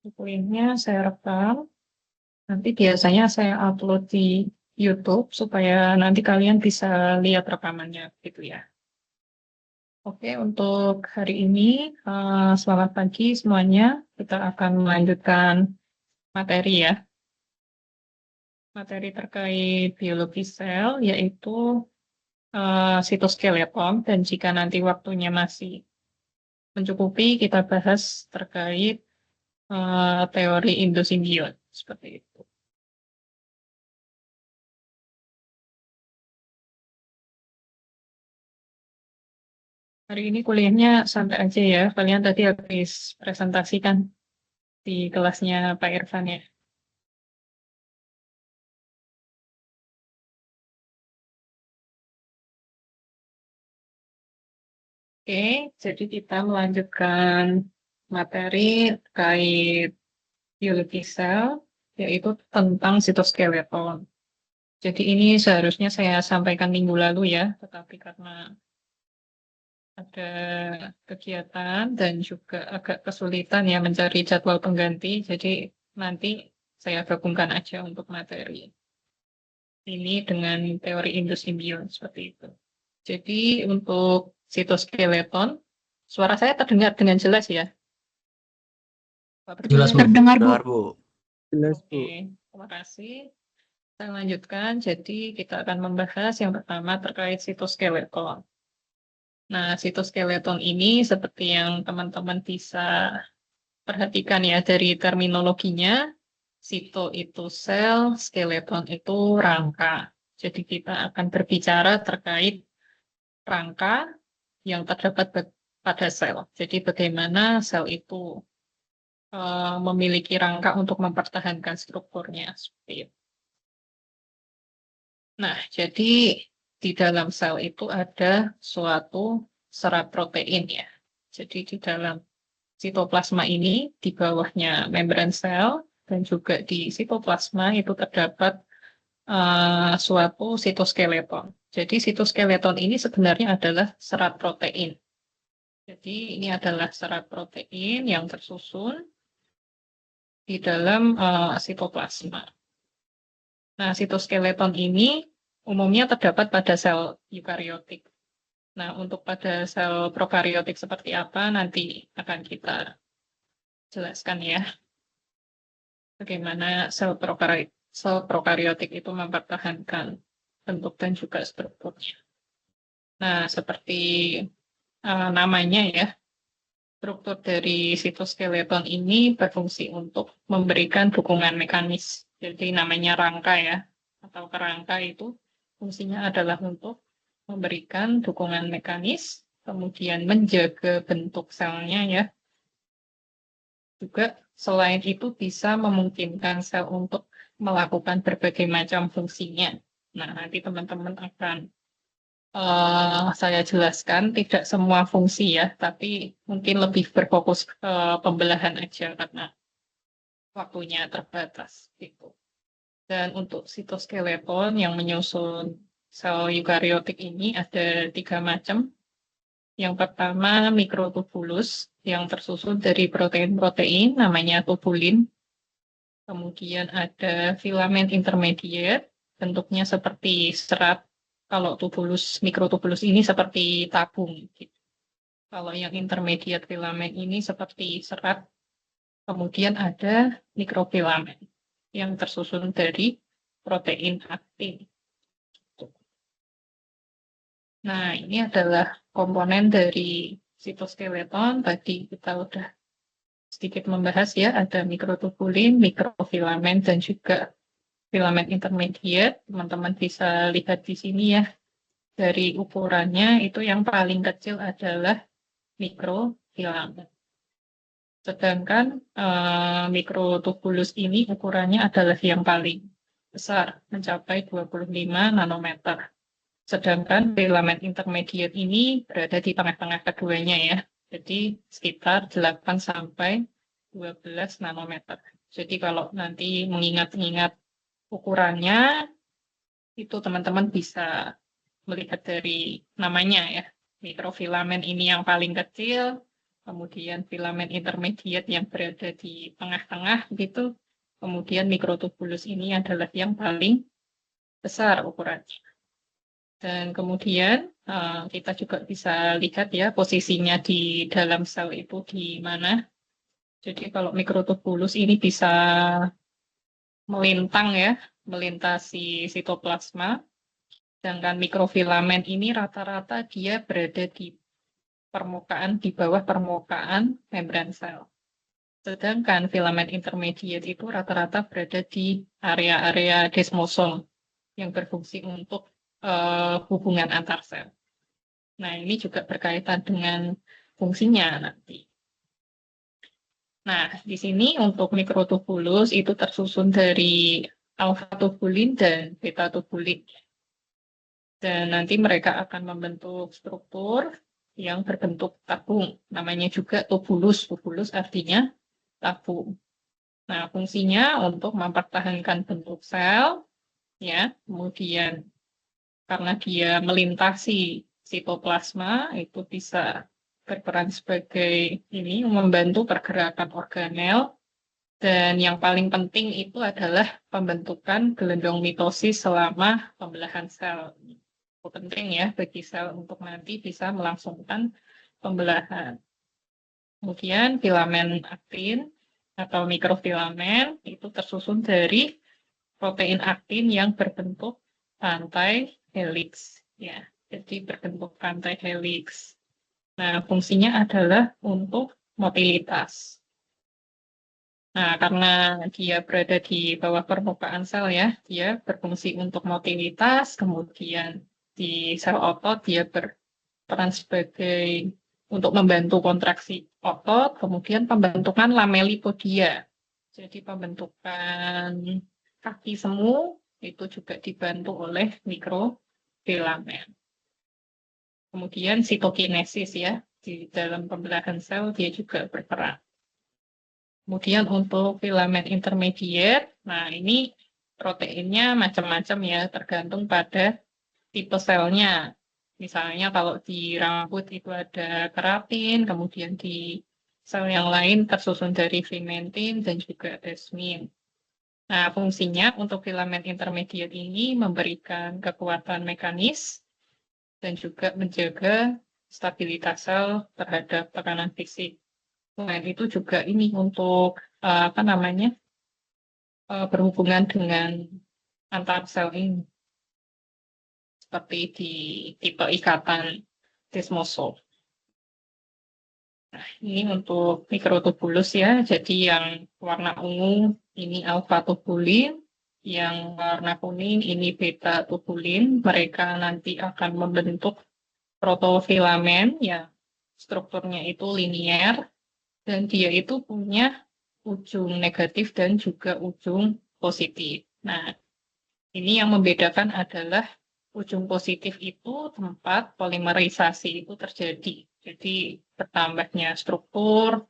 Kuliahnya saya rekam, nanti biasanya saya upload di YouTube supaya nanti kalian bisa lihat rekamannya gitu ya. Oke, untuk hari ini selamat pagi semuanya. Kita akan melanjutkan materi ya, materi terkait biologi sel, yaitu sitoskeleton. Dan jika nanti waktunya masih mencukupi, kita bahas terkait teori endosimbiot seperti itu. Hari ini kuliahnya santai aja ya. Kalian tadi habis presentasikan di kelasnya Pak Irfan ya. Oke, jadi kita melanjutkan materi terkait biologi sel, yaitu tentang sitoskeleton. Jadi ini seharusnya saya sampaikan minggu lalu ya, tetapi karena ada kegiatan dan juga agak kesulitan ya mencari jadwal pengganti, jadi nanti saya gabungkan aja untuk materi ini dengan teori endosimbion seperti itu. Jadi untuk sitoskeleton, suara saya terdengar dengan jelas ya, Pak Jelas, Berdua? Bu. Terdengar, Bu. Dengar, Bu. Jelas, Bu. Oke, terima kasih. Kita lanjutkan, jadi kita akan membahas yang pertama terkait sitoskeleton. Nah, sitoskeleton ini seperti yang teman-teman bisa perhatikan ya dari terminologinya, sito itu sel, skeleton itu rangka. Jadi kita akan berbicara terkait rangka yang terdapat pada sel. Jadi bagaimana sel itu memiliki rangka untuk mempertahankan strukturnya. Seperti itu. Nah, jadi di dalam sel itu ada suatu serat protein ya. Jadi di dalam sitoplasma ini, di bawahnya membran sel, dan juga di sitoplasma itu terdapat suatu sitoskeleton. Jadi sitoskeleton ini sebenarnya adalah serat protein. Jadi ini adalah serat protein yang tersusun di dalam sitoplasma. Nah, sitoskeleton ini umumnya terdapat pada sel eukariotik. Nah, untuk pada sel prokariotik seperti apa nanti akan kita jelaskan ya. Bagaimana sel prokariotik itu mempertahankan bentuk dan juga strukturnya. Nah, seperti namanya ya, struktur dari sitoskeleton ini berfungsi untuk memberikan dukungan mekanis. Jadi namanya rangka ya, atau kerangka itu fungsinya adalah untuk memberikan dukungan mekanis, kemudian menjaga bentuk selnya ya. Juga selain itu bisa memungkinkan sel untuk melakukan berbagai macam fungsinya. Nah, nanti teman-teman akan saya jelaskan tidak semua fungsi ya, tapi mungkin lebih berfokus ke pembelahan aja karena waktunya terbatas gitu. Dan untuk sitoskeleton yang menyusun sel eukariotik ini ada 3 macam. Yang pertama mikrotubulus yang tersusun dari protein-protein namanya tubulin. Kemudian ada filamen intermediate bentuknya seperti serat. Kalau tubulus mikrotubulus ini seperti tabung gitu. Kalau yang intermediate filamen ini seperti serat. Kemudian ada mikrofilamen yang tersusun dari protein aktin. Nah, ini adalah komponen dari sitoskeleton. Tadi kita udah sedikit membahas ya, ada mikrotubulin, mikrofilamen, dan juga filamen intermediate. Teman-teman bisa lihat di sini ya, dari ukurannya itu yang paling kecil adalah mikrofilamen. Sedangkan mikrotubulus ini ukurannya adalah yang paling besar, mencapai 25 nanometer. Sedangkan filamen intermediate ini berada di tengah-tengah keduanya ya. Jadi sekitar 8 sampai 12 nanometer. Jadi kalau nanti mengingat-ingat ukurannya, itu teman-teman bisa melihat dari namanya ya. Mikrofilamen ini yang paling kecil, kemudian filamen intermediate yang berada di tengah-tengah gitu, kemudian mikrotubulus ini adalah yang paling besar ukurannya. Dan kemudian kita juga bisa lihat ya posisinya di dalam sel itu di mana. Jadi kalau mikrotubulus ini bisa melintang ya, melintasi sitoplasma, sedangkan mikrofilamen ini rata-rata dia berada di permukaan, di bawah permukaan membran sel. Sedangkan filamen intermediate itu rata-rata berada di area-area desmosom yang berfungsi untuk hubungan antar sel. Nah, ini juga berkaitan dengan fungsinya nanti. Nah, di sini untuk mikrotubulus itu tersusun dari alfa-tubulin dan beta-tubulin. Dan nanti mereka akan membentuk struktur yang berbentuk tabung. Namanya juga tubulus. Tubulus artinya tabung. Nah, fungsinya untuk mempertahankan bentuk sel, ya. Kemudian karena dia melintasi sitoplasma, itu bisa berperan sebagai ini membantu pergerakan organel. Dan yang paling penting itu adalah pembentukan gelembung mitosis selama pembelahan sel. Itu penting ya bagi sel untuk nanti bisa melangsungkan pembelahan. Kemudian filamen aktin atau mikrofilamen itu tersusun dari protein aktin yang berbentuk rantai helix. Ya, jadi berbentuk rantai helix. Nah, fungsinya adalah untuk motilitas. Nah, karena dia berada di bawah permukaan sel ya, dia berfungsi untuk motilitas, kemudian di sel otot dia berperan sebagai untuk membantu kontraksi otot, kemudian pembentukan lamelipodia. Jadi pembentukan kaki semu itu juga dibantu oleh mikrofilamen. Kemudian sitokinesis ya, di dalam pembelahan sel dia juga berperan. Kemudian untuk filamen intermediate, nah ini proteinnya macam-macam ya, tergantung pada tipe selnya. Misalnya kalau di rambut itu ada keratin, kemudian di sel yang lain tersusun dari vimentin dan juga desmin. Nah, fungsinya untuk filamen intermediate ini memberikan kekuatan mekanis dan juga menjaga stabilitas sel terhadap tekanan fisik. Selain itu juga ini untuk apa namanya berhubungan dengan antar sel ini seperti di tipe ikatan desmosom. Nah, ini untuk mikrotubulus ya. Jadi yang warna ungu ini alfa-tubulin, yang warna kuning ini beta-tubulin. Mereka nanti akan membentuk protofilamen yang strukturnya itu linier dan dia itu punya ujung negatif dan juga ujung positif. Nah, ini yang membedakan adalah ujung positif itu tempat polimerisasi itu terjadi. Jadi bertambahnya struktur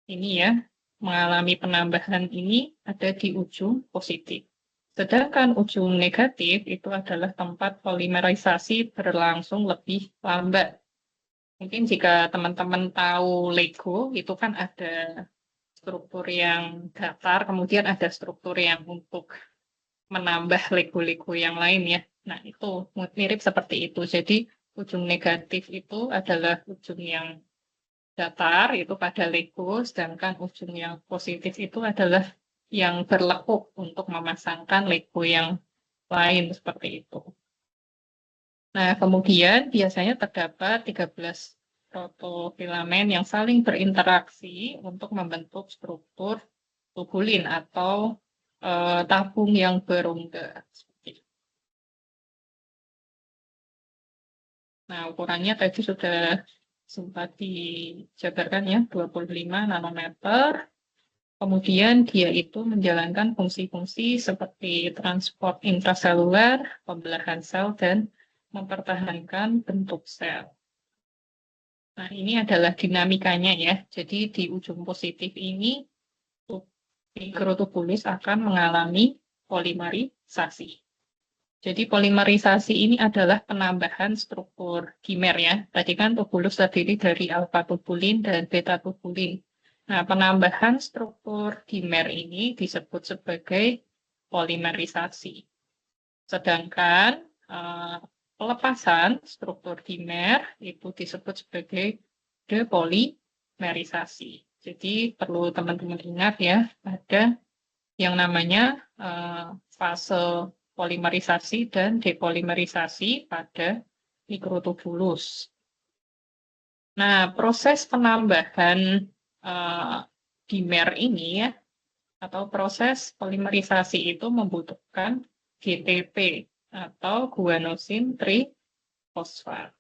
ini ya, mengalami penambahan ini ada di ujung positif. Sedangkan ujung negatif itu adalah tempat polimerisasi berlangsung lebih lambat. Mungkin jika teman-teman tahu Lego, itu kan ada struktur yang datar, kemudian ada struktur yang untuk menambah Lego-Lego yang lain ya. Nah, itu mirip seperti itu. Jadi, ujung negatif itu adalah ujung yang datar, itu pada Lego, sedangkan ujung yang positif itu adalah yang berlekuk untuk memasangkan Lego yang lain seperti itu. Nah, kemudian biasanya terdapat 13 protofilamen yang saling berinteraksi untuk membentuk struktur tubulin atau tabung yang berongga. Nah, ukurannya tadi sudah sempat dijabarkan ya, 25 nanometer. Kemudian dia itu menjalankan fungsi-fungsi seperti transport intraseluler, pembelahan sel, dan mempertahankan bentuk sel. Nah, ini adalah dinamikanya ya. Jadi di ujung positif ini mikrotubulus akan mengalami polimerisasi. Jadi polimerisasi ini adalah penambahan struktur dimer ya. Tadi kan tubulus terdiri dari alfa tubulin dan beta tubulin. Nah, penambahan struktur dimer ini disebut sebagai polimerisasi. Sedangkan pelepasan struktur dimer itu disebut sebagai depolimerisasi. Jadi perlu teman-teman ingat ya, ada yang namanya fase polimerisasi dan depolimerisasi pada mikrotubulus. Nah, proses penambahan dimer ini ya, atau proses polimerisasi itu membutuhkan GTP atau guanosin trifosfat.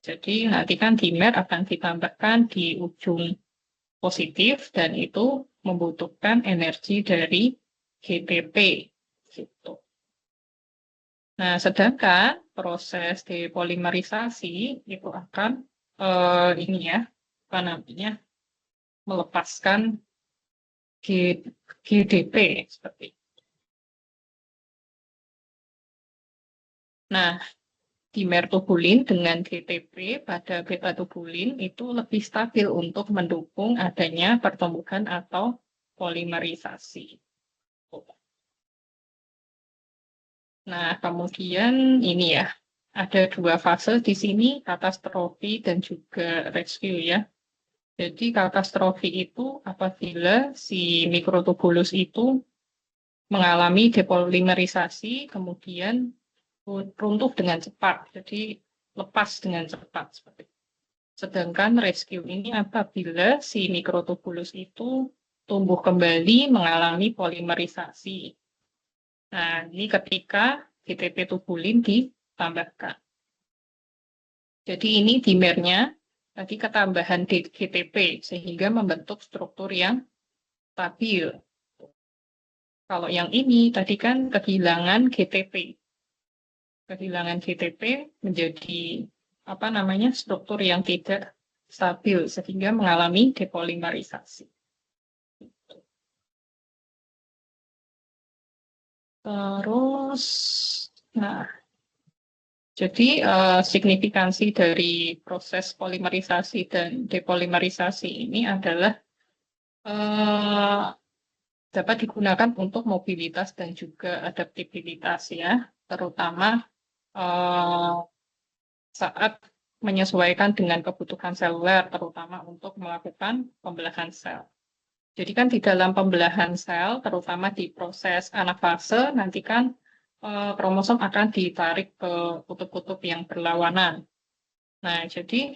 Jadi nanti kan dimer akan ditambahkan di ujung positif dan itu membutuhkan energi dari GTP. Gitu. Nah, sedangkan proses depolimerisasi itu akan ini ya, apa namanya, melepaskan GDP seperti itu. Nah, dimer tubulin dengan GTP pada beta tubulin itu lebih stabil untuk mendukung adanya pertumbuhan atau polimerisasi. Nah, kemudian ini ya, ada dua fase di sini, katastrofi dan juga rescue ya. Jadi katastrofi itu apabila si mikrotubulus itu mengalami depolimerisasi, kemudian runtuh dengan cepat, jadi lepas dengan cepat. Seperti itu. Sedangkan rescue ini apabila si mikrotubulus itu tumbuh kembali mengalami polimerisasi. Nah, ini ketika GTP tubulin ditambahkan. Jadi ini dimernya tadi ketambahan GTP sehingga membentuk struktur yang stabil. Kalau yang ini tadi kan kehilangan GTP. Kehilangan GTP menjadi apa namanya struktur yang tidak stabil sehingga mengalami depolimerisasi. Terus, nah, jadi signifikansi dari proses polimerisasi dan depolimerisasi ini adalah dapat digunakan untuk mobilitas dan juga adaptabilitas ya, terutama saat menyesuaikan dengan kebutuhan seluler, terutama untuk melakukan pembelahan sel. Jadi kan di dalam pembelahan sel, terutama di proses anafase, nanti kan kromosom akan ditarik ke kutub-kutub yang berlawanan. Nah, jadi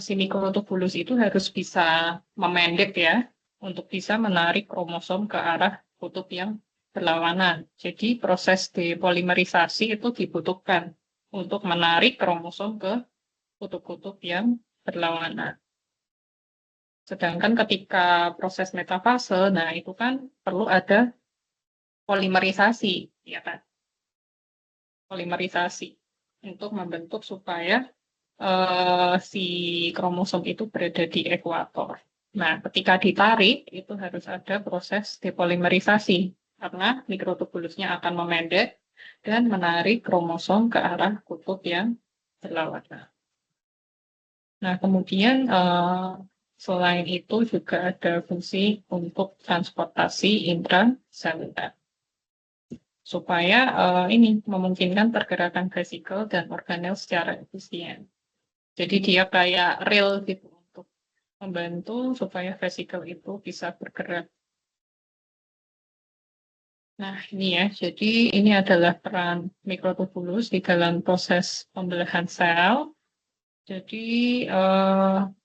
si mikrotubulus itu harus bisa memendek ya, untuk bisa menarik kromosom ke arah kutub yang berlawanan. Jadi proses depolimerisasi itu dibutuhkan untuk menarik kromosom ke kutub-kutub yang berlawanan. Sedangkan ketika proses metafase, nah itu kan perlu ada polimerisasi, ya kan? Polimerisasi untuk membentuk supaya si kromosom itu berada di ekuator. Nah, ketika ditarik, itu harus ada proses depolimerisasi, karena mikrotubulusnya akan memendek dan menarik kromosom ke arah kutub yang berlawanan. Nah, kemudian selain itu juga ada fungsi untuk transportasi intraseluler supaya ini memungkinkan pergerakan vesikel dan organel secara efisien. Jadi dia kayak rel gitu untuk membantu supaya vesikel itu bisa bergerak. Nah, ini ya. Jadi ini adalah peran mikrotubulus di dalam proses pembelahan sel. Jadi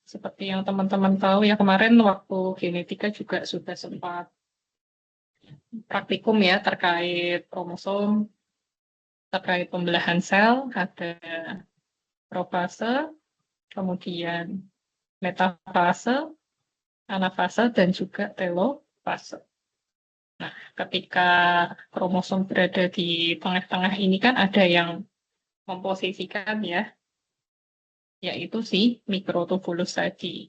seperti yang teman-teman tahu ya kemarin waktu genetika juga sudah sempat praktikum ya terkait kromosom, terkait pembelahan sel, ada profase, kemudian metafase, anafase, dan juga telofase. Nah, ketika kromosom berada di tengah-tengah ini kan ada yang memposisikan ya, yaitu si mikrotubulus tadi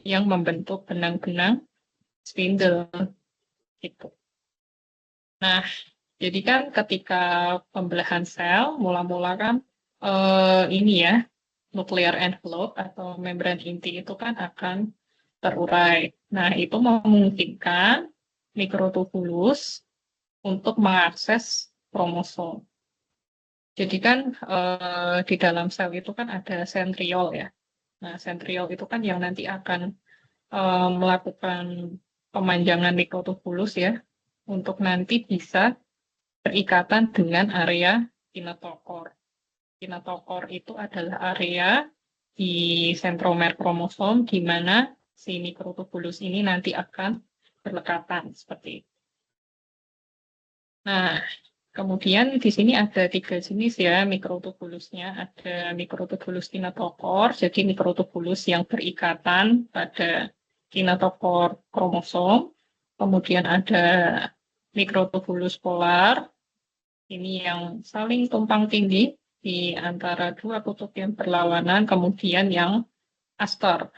yang membentuk benang-benang spindle gitu. Nah, Jadi kan ketika pembelahan sel, mula-mula kan ini ya, nuclear envelope atau membran inti itu kan akan terurai. Nah, itu memungkinkan mikrotubulus untuk mengakses kromosom. Jadi kan di dalam sel itu kan ada sentriol ya. Nah, sentriol itu kan yang nanti akan melakukan pemanjangan mikrotubulus ya, untuk nanti bisa berikatan dengan area kinetokor. Kinetokor itu adalah area di sentromer kromosom di mana si mikrotubulus ini nanti akan berlekatan seperti itu. Nah, kemudian di sini ada 3 jenis ya mikrotubulusnya. Ada mikrotubulus kinetokor, jadi mikrotubulus yang berikatan pada kinetokor kromosom. Kemudian ada mikrotubulus polar, ini yang saling tumpang tindih di antara dua kutub yang berlawanan, kemudian yang aster.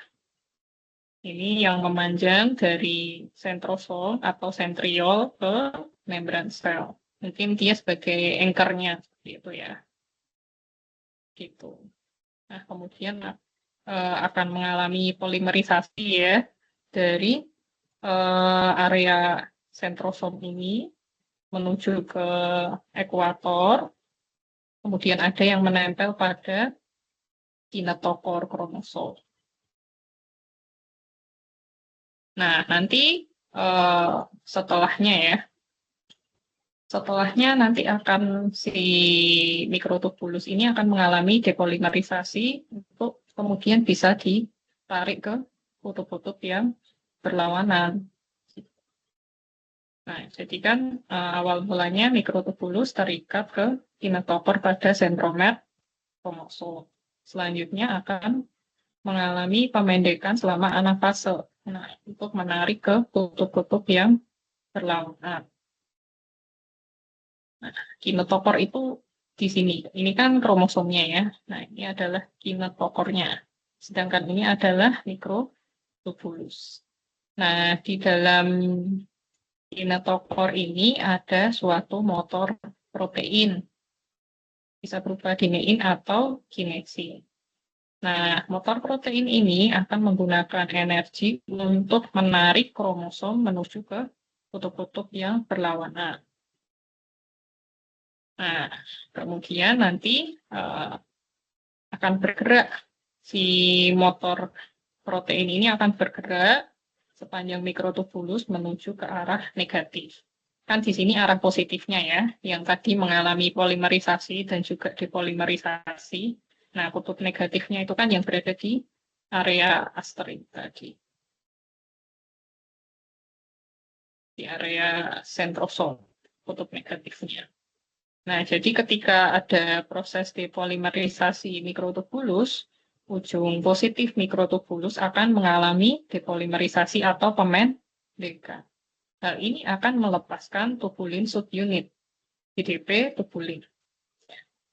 Ini yang memanjang dari sentrosom atau sentriol ke membran sel. Mungkin dia sebagai anchor-nya seperti itu ya. Gitu. Nah, kemudian akan mengalami polimerisasi ya dari area sentrosom ini menuju ke ekuator. Kemudian ada yang menempel pada kinetokor kromosom. Nah, nanti setelahnya ya, setelahnya nanti akan si mikrotubulus ini akan mengalami depolimerisasi untuk kemudian bisa ditarik ke kutub-kutub yang berlawanan. Nah, jadi kan awal mulanya mikrotubulus terikat ke kinetokor pada sentromer kromosom. Selanjutnya akan mengalami pemendekan selama anafase. Nah, untuk menarik ke kutub-kutub yang berlawanan. Nah, kinetokor itu di sini. Ini kan kromosomnya ya. Nah, ini adalah kinetokornya. Sedangkan ini adalah mikrotubulus. Nah, di dalam kinetokor ini ada suatu motor protein. Bisa berupa dinein atau kineksin. Nah, motor protein ini akan menggunakan energi untuk menarik kromosom menuju ke kutub-kutub yang berlawanan. Nah, kemudian nanti akan bergerak, si motor protein ini akan bergerak sepanjang mikrotubulus menuju ke arah negatif. Kan di sini arah positifnya ya, yang tadi mengalami polimerisasi dan juga depolimerisasi. Nah, kutub negatifnya itu kan yang berada di area asteroid tadi, di area sentrosom, kutub negatifnya. Nah, jadi ketika ada proses depolimerisasi mikrotubulus, ujung positif mikrotubulus akan mengalami depolimerisasi atau pemendekan. Hal ini akan melepaskan tubulin subunit, GDP tubulin.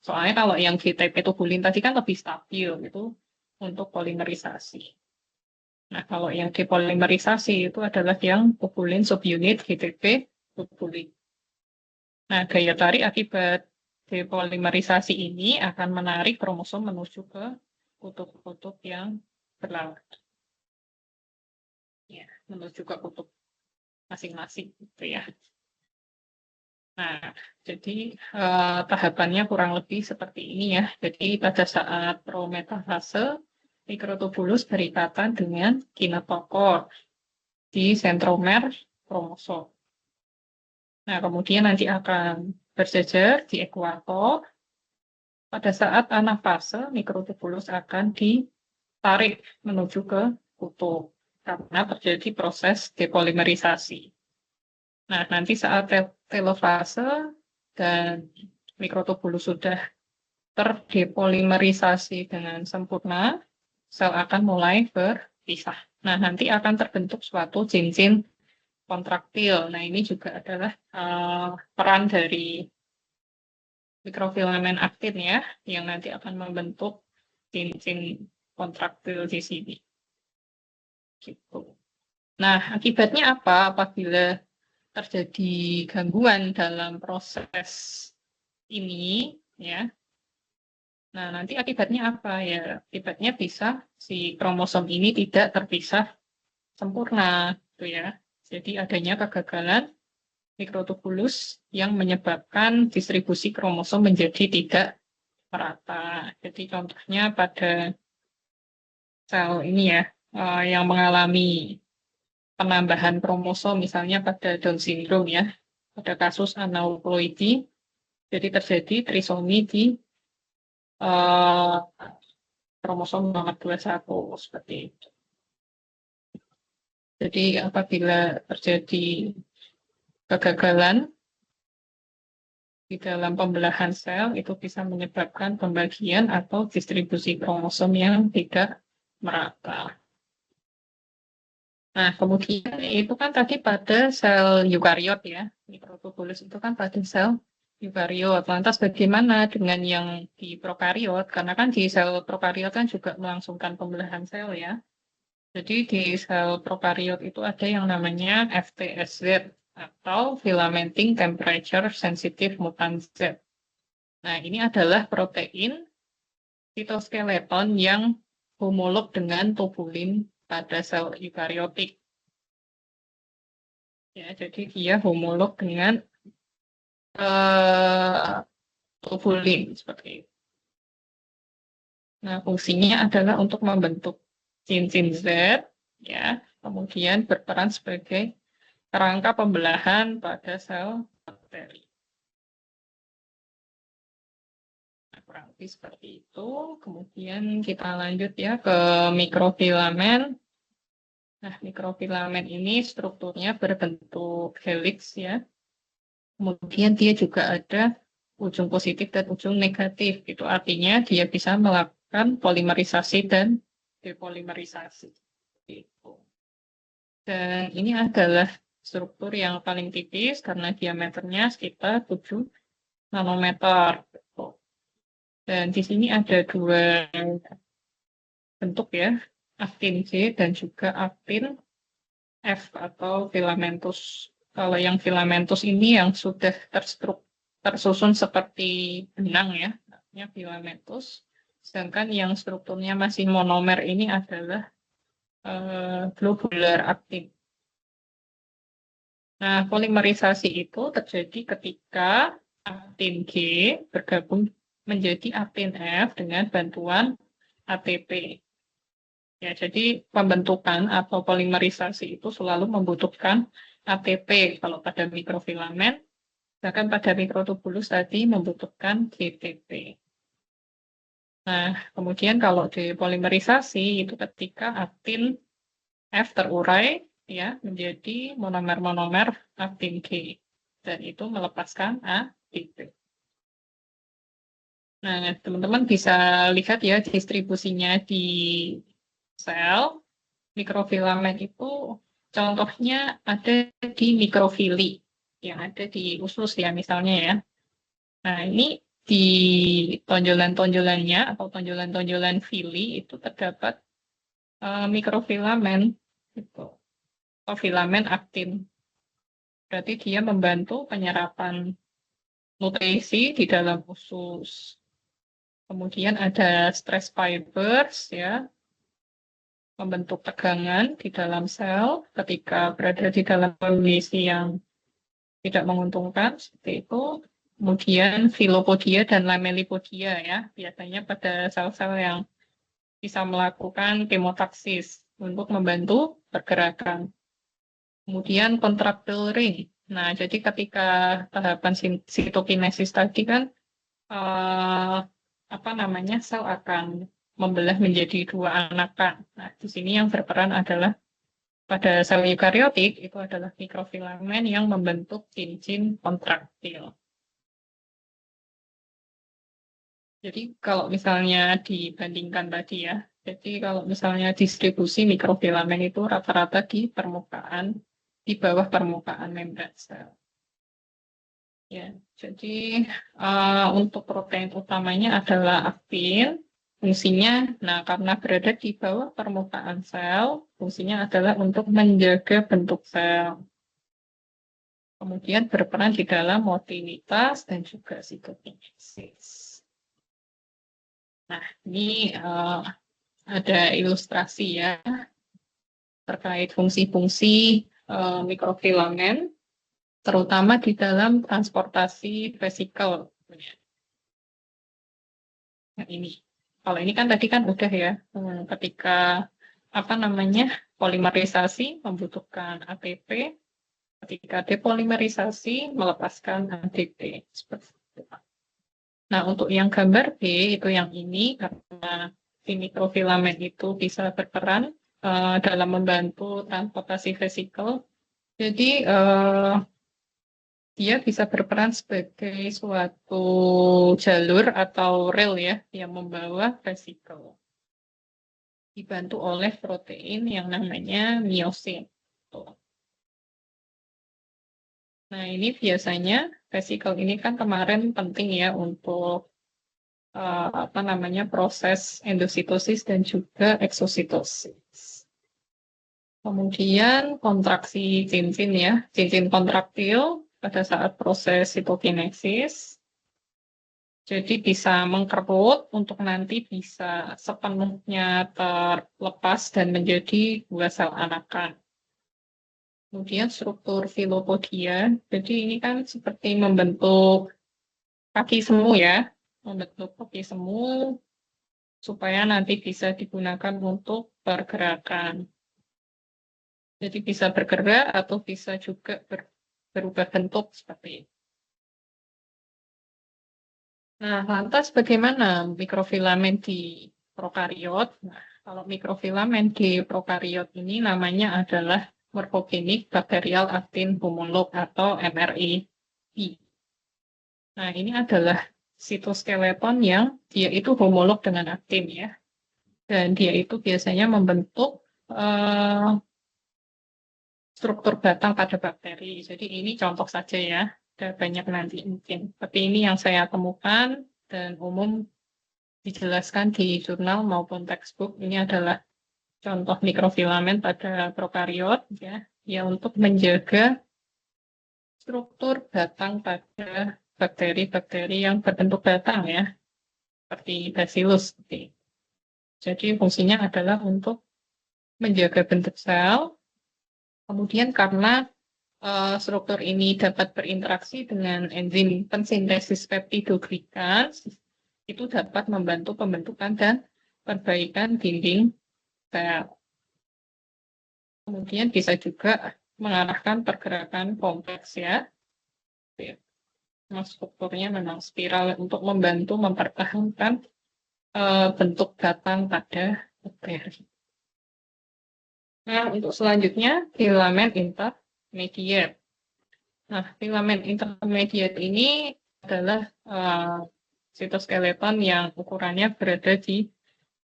Soalnya kalau yang GTP tubulin tadi kan lebih stabil gitu untuk polimerisasi. Nah, kalau yang depolimerisasi itu adalah yang tubulin subunit GTP tubulin. Nah, gaya tarik akibat depolimerisasi ini akan menarik kromosom menuju ke kutub-kutub yang berlawanan. Ya, menuju ke kutub masing-masing gitu ya. Nah, jadi tahapannya kurang lebih seperti ini ya. Jadi pada saat prometafase, mikrotubulus berikatan dengan kinetokor di sentromer kromosom. Nah, kemudian nanti akan berjejer di ekuator. Pada saat anafase, mikrotubulus akan ditarik menuju ke kutub karena terjadi proses depolimerisasi. Nah, nanti saat telofase dan mikrotubulus sudah terdepolimerisasi dengan sempurna, sel akan mulai berpisah. Nah, nanti akan terbentuk suatu cincin kontraktil. Nah, ini juga adalah peran dari mikrofilamen aktin ya, yang nanti akan membentuk cincin kontraktil di sini. Gitu. Nah, akibatnya apa apabila terjadi gangguan dalam proses ini, ya. Nah, nanti akibatnya apa ya? Akibatnya bisa si kromosom ini tidak terpisah sempurna, gitu ya. Jadi adanya kegagalan mikrotubulus yang menyebabkan distribusi kromosom menjadi tidak merata. Jadi contohnya pada sel ini ya, yang mengalami penambahan kromosom, misalnya pada Down syndrome ya, pada kasus aneuploidi, jadi terjadi trisomi di kromosom nomor 21 seperti itu. Jadi apabila terjadi kegagalan di dalam pembelahan sel, itu bisa menyebabkan pembagian atau distribusi kromosom yang tidak merata. Nah, kemudian itu kan tadi pada sel eukariot ya, mikrotubulus itu kan pada sel eukariot. Lantas bagaimana dengan yang di prokariot? Karena kan di sel prokariot kan juga melangsungkan pembelahan sel ya. Jadi di sel prokariot itu ada yang namanya FTSZ atau Filamenting Temperature Sensitive Mutant Z. Nah, ini adalah protein sitoskeleton yang homolog dengan tubulin pada sel eukariotik. Ya, jadi dia homolog dengan tubulin seperti itu. Nah, fungsinya adalah untuk membentuk cincin Z, ya, kemudian berperan sebagai kerangka pembelahan pada sel bakteri. Nah, kurang lebih seperti itu. Kemudian kita lanjut ya ke mikrofilamen. Nah, mikrofilamen ini strukturnya berbentuk helix ya. Kemudian dia juga ada ujung positif dan ujung negatif. Itu artinya dia bisa melakukan polimerisasi dan depolimerisasi. Gitu. Dan ini adalah struktur yang paling tipis karena diameternya sekitar 7 nanometer. Dan di sini ada dua bentuk ya, aktin G dan juga aktin F atau filamentus. Kalau yang filamentus ini yang sudah tersusun seperti benang ya, namanya filamentus. Sedangkan yang strukturnya masih monomer ini adalah globular aktin. Nah, polimerisasi itu terjadi ketika aktin G bergabung menjadi aktin F dengan bantuan ATP. Ya, jadi pembentukan atau polimerisasi itu selalu membutuhkan ATP kalau pada mikrofilamen, bahkan pada mikrotubulus tadi membutuhkan GTP. Nah, kemudian kalau depolimerisasi itu ketika aktin F terurai ya menjadi monomer-monomer aktin G dan itu melepaskan ATP. Nah, teman-teman bisa lihat ya distribusinya di sel mikrofilamen itu contohnya ada di mikrofili yang ada di usus ya misalnya ya. Nah, ini di tonjolan-tonjolannya atau tonjolan-tonjolan fili itu terdapat mikrofilamen gitu. Atau filamen aktin. Berarti dia membantu penyerapan nutrisi di dalam usus. Kemudian ada stress fibers ya, membentuk tegangan di dalam sel ketika berada di dalam kondisi yang tidak menguntungkan seperti itu. Kemudian filopodia dan lamelipodia ya, biasanya pada sel-sel yang bisa melakukan kemotaksis untuk membantu pergerakan. Kemudian contractile ring. Nah, jadi ketika tahapan sitokinesis tadi kan apa namanya sel akan membelah menjadi dua anakan. Nah, di sini yang berperan adalah pada sel eukariotik itu adalah mikrofilamen yang membentuk cincin kontraktil. Jadi kalau misalnya dibandingkan tadi ya, jadi kalau misalnya distribusi mikrofilamen itu rata-rata di permukaan, di bawah permukaan membran sel. Ya, jadi untuk protein utamanya adalah aktin, fungsinya, nah karena berada di bawah permukaan sel, fungsinya adalah untuk menjaga bentuk sel. Kemudian berperan di dalam motilitas dan juga sitokinesis. Nah, ini ada ilustrasi ya terkait fungsi-fungsi mikrofilamen, terutama di dalam transportasi vesikel. Nah, ini. Kalau ini kan tadi kan udah ya, ketika apa namanya polimerisasi membutuhkan ATP, ketika depolimerisasi melepaskan ADP. Seperti itu. Nah, untuk yang gambar B itu yang ini karena si mikrofilamen itu bisa berperan dalam membantu transportasi vesikel. Jadi dia bisa berperan sebagai suatu jalur atau rel ya yang membawa vesikel. Dibantu oleh protein yang namanya miosin. Nah, ini biasanya vesikel ini kan kemarin penting ya untuk apa namanya proses endositosis dan juga eksositosis. Kemudian kontraksi cincin ya, cincin kontraktil pada saat proses sitokinesis. Jadi bisa mengkerut untuk nanti bisa sepenuhnya terlepas dan menjadi dua sel anakan. Kemudian struktur filopodia, jadi ini kan seperti membentuk kaki semu ya, membentuk kaki semu supaya nanti bisa digunakan untuk pergerakan. Jadi bisa bergerak atau bisa juga berubah bentuk seperti itu. Nah, lantas bagaimana mikrofilamen di prokariot? Nah, kalau mikrofilamen di prokariot ini namanya adalah morphogenik bacterial actin homolog atau MRAB. Nah, ini adalah sitoskeleton yang dia itu homolog dengan aktin ya. Dan dia itu biasanya membentuk struktur batang pada bakteri. Jadi ini contoh saja ya. Ada banyak nanti mungkin. Tapi ini yang saya temukan dan umum dijelaskan di jurnal maupun textbook. Ini adalah contoh mikrofilamen pada prokariot ya. Ya untuk menjaga struktur batang pada bakteri-bakteri yang berbentuk batang ya. Seperti bacillus. Jadi fungsinya adalah untuk menjaga bentuk sel. Kemudian karena struktur ini dapat berinteraksi dengan enzim pensintesis peptidoglikan, itu dapat membantu pembentukan dan perbaikan dinding sel. Kemudian bisa juga mengarahkan pergerakan kompleks ya. Strukturnya memang spiral untuk membantu mempertahankan bentuk batang pada bakteri. Nah, untuk selanjutnya filamen intermediate. Nah, filamen intermediate ini adalah sitoskeleton yang ukurannya berada di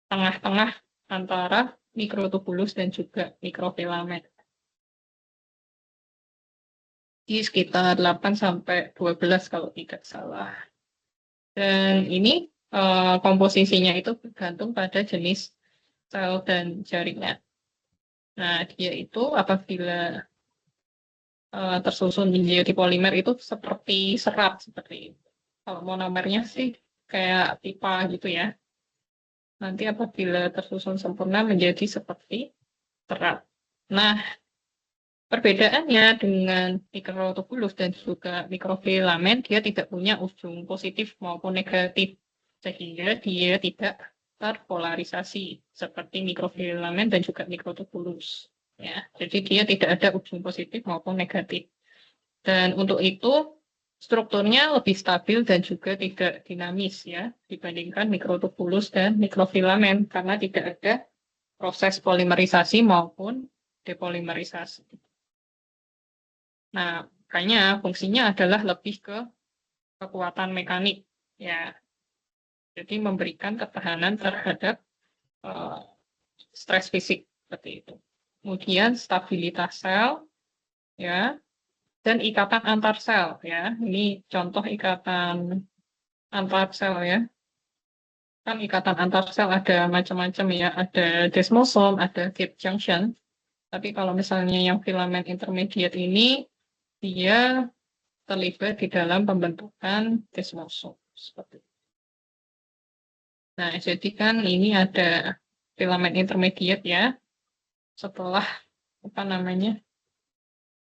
tengah-tengah antara mikrotubulus dan juga mikrofilamen. Di sekitar 8 sampai 12 kalau tidak salah. Dan ini komposisinya itu bergantung pada jenis sel dan jaringan. Nah, dia itu apabila tersusun menjadi polimer itu seperti serat seperti itu. Kalau monomernya sih kayak pipa gitu ya. Nanti apabila tersusun sempurna menjadi seperti serat. Nah, perbedaannya dengan mikrotubulus dan juga mikrofilamen, dia tidak punya ujung positif maupun negatif. Sehingga dia tidak terpolarisasi seperti mikrofilamen dan juga mikrotubulus. Ya, jadi dia tidak ada ujung positif maupun negatif. Dan untuk itu strukturnya lebih stabil dan juga tidak dinamis ya dibandingkan mikrotubulus dan mikrofilamen karena tidak ada proses polimerisasi maupun depolimerisasi. Nah, makanya fungsinya adalah lebih ke kekuatan mekanik ya. Jadi memberikan ketahanan terhadap stres fisik seperti itu. Kemudian stabilitas sel ya dan ikatan antar sel ya. Ini contoh ikatan antar sel ya. Kan ikatan antar sel ada macam-macam ya, ada desmosom, ada gap junction. Tapi kalau misalnya yang filamen intermediate ini dia terlibat di dalam pembentukan desmosom. Seperti itu. Nah, jadi kan ini ada filamen intermediate ya, setelah apa namanya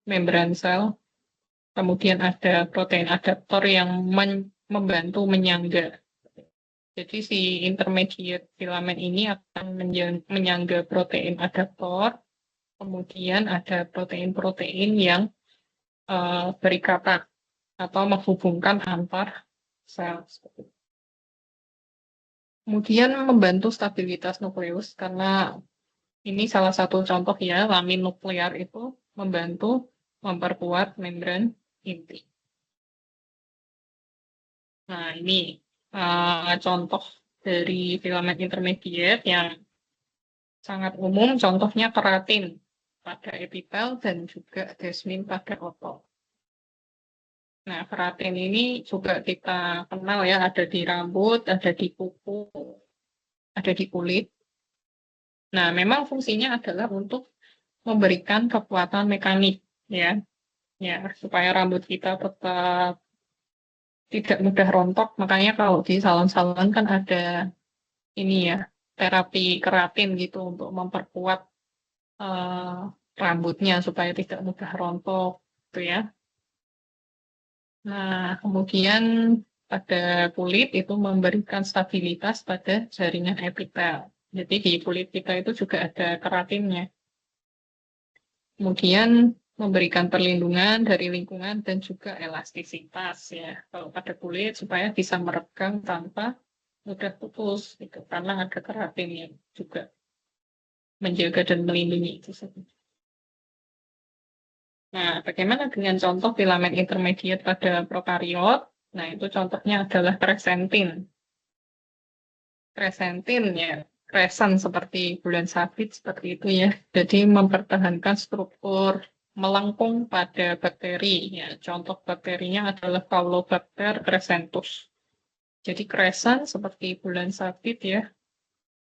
membran sel, kemudian ada protein adaptor yang membantu menyangga. Jadi si intermediate filamen ini akan menyangga protein adaptor, kemudian ada protein-protein yang berikatan atau menghubungkan antar sel. Kemudian membantu stabilitas nukleus karena ini salah satu contoh ya, lamin nuklear itu membantu memperkuat membran inti. Nah, ini contoh dari filamen intermediate yang sangat umum, contohnya keratin pada epitel dan juga desmin pada otot. Nah, keratin ini juga kita kenal ya, ada di rambut, ada di kuku, ada di kulit. Nah, memang fungsinya adalah untuk memberikan kekuatan mekanik ya, supaya rambut kita tetap tidak mudah rontok. Makanya kalau di salon-salon kan ada ini ya, terapi keratin gitu untuk memperkuat eh, rambutnya supaya tidak mudah rontok gitu ya. Nah, kemudian pada kulit itu memberikan stabilitas pada jaringan epitel. Jadi di kulit kita itu juga ada keratinnya. Kemudian memberikan perlindungan dari lingkungan dan juga elastisitas ya. Kalau pada kulit supaya bisa meregang tanpa mudah putus gitu. Karena ada keratin yang juga menjaga dan melindungi itu. Nah, bagaimana dengan contoh filamen intermediate pada prokariot? Nah, itu contohnya adalah kresentin. Kresentin ya, kresen seperti bulan sabit seperti itu ya. Jadi mempertahankan struktur melengkung pada bakteri. Ya, contoh bakterinya adalah Caulobacter crescentus. Jadi kresen seperti bulan sabit ya.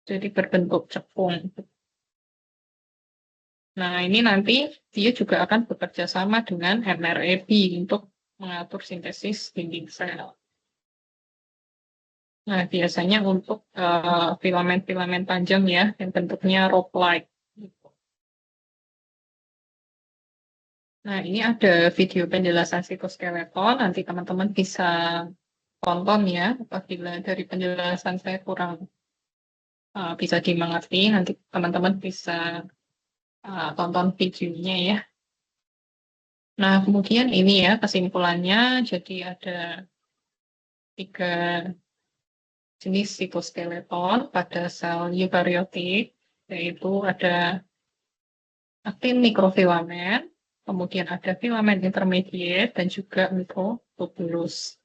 Jadi berbentuk cekung. Nah, ini nanti dia juga akan bekerja sama dengan MREB untuk mengatur sintesis dinding sel. Nah, biasanya untuk filamen-filamen panjang ya, yang bentuknya rope-like. Nah, ini ada video penjelasan sitoskeleton, nanti teman-teman bisa tonton ya, apabila dari penjelasan saya kurang bisa dimengerti, nanti teman-teman bisa tonton videonya ya. Nah, kemudian ini ya kesimpulannya, jadi ada 3 jenis sitoskeleton pada sel eukariotik, yaitu ada aktin mikrofilamen, kemudian ada filamen intermediate, dan juga mikrotubulus.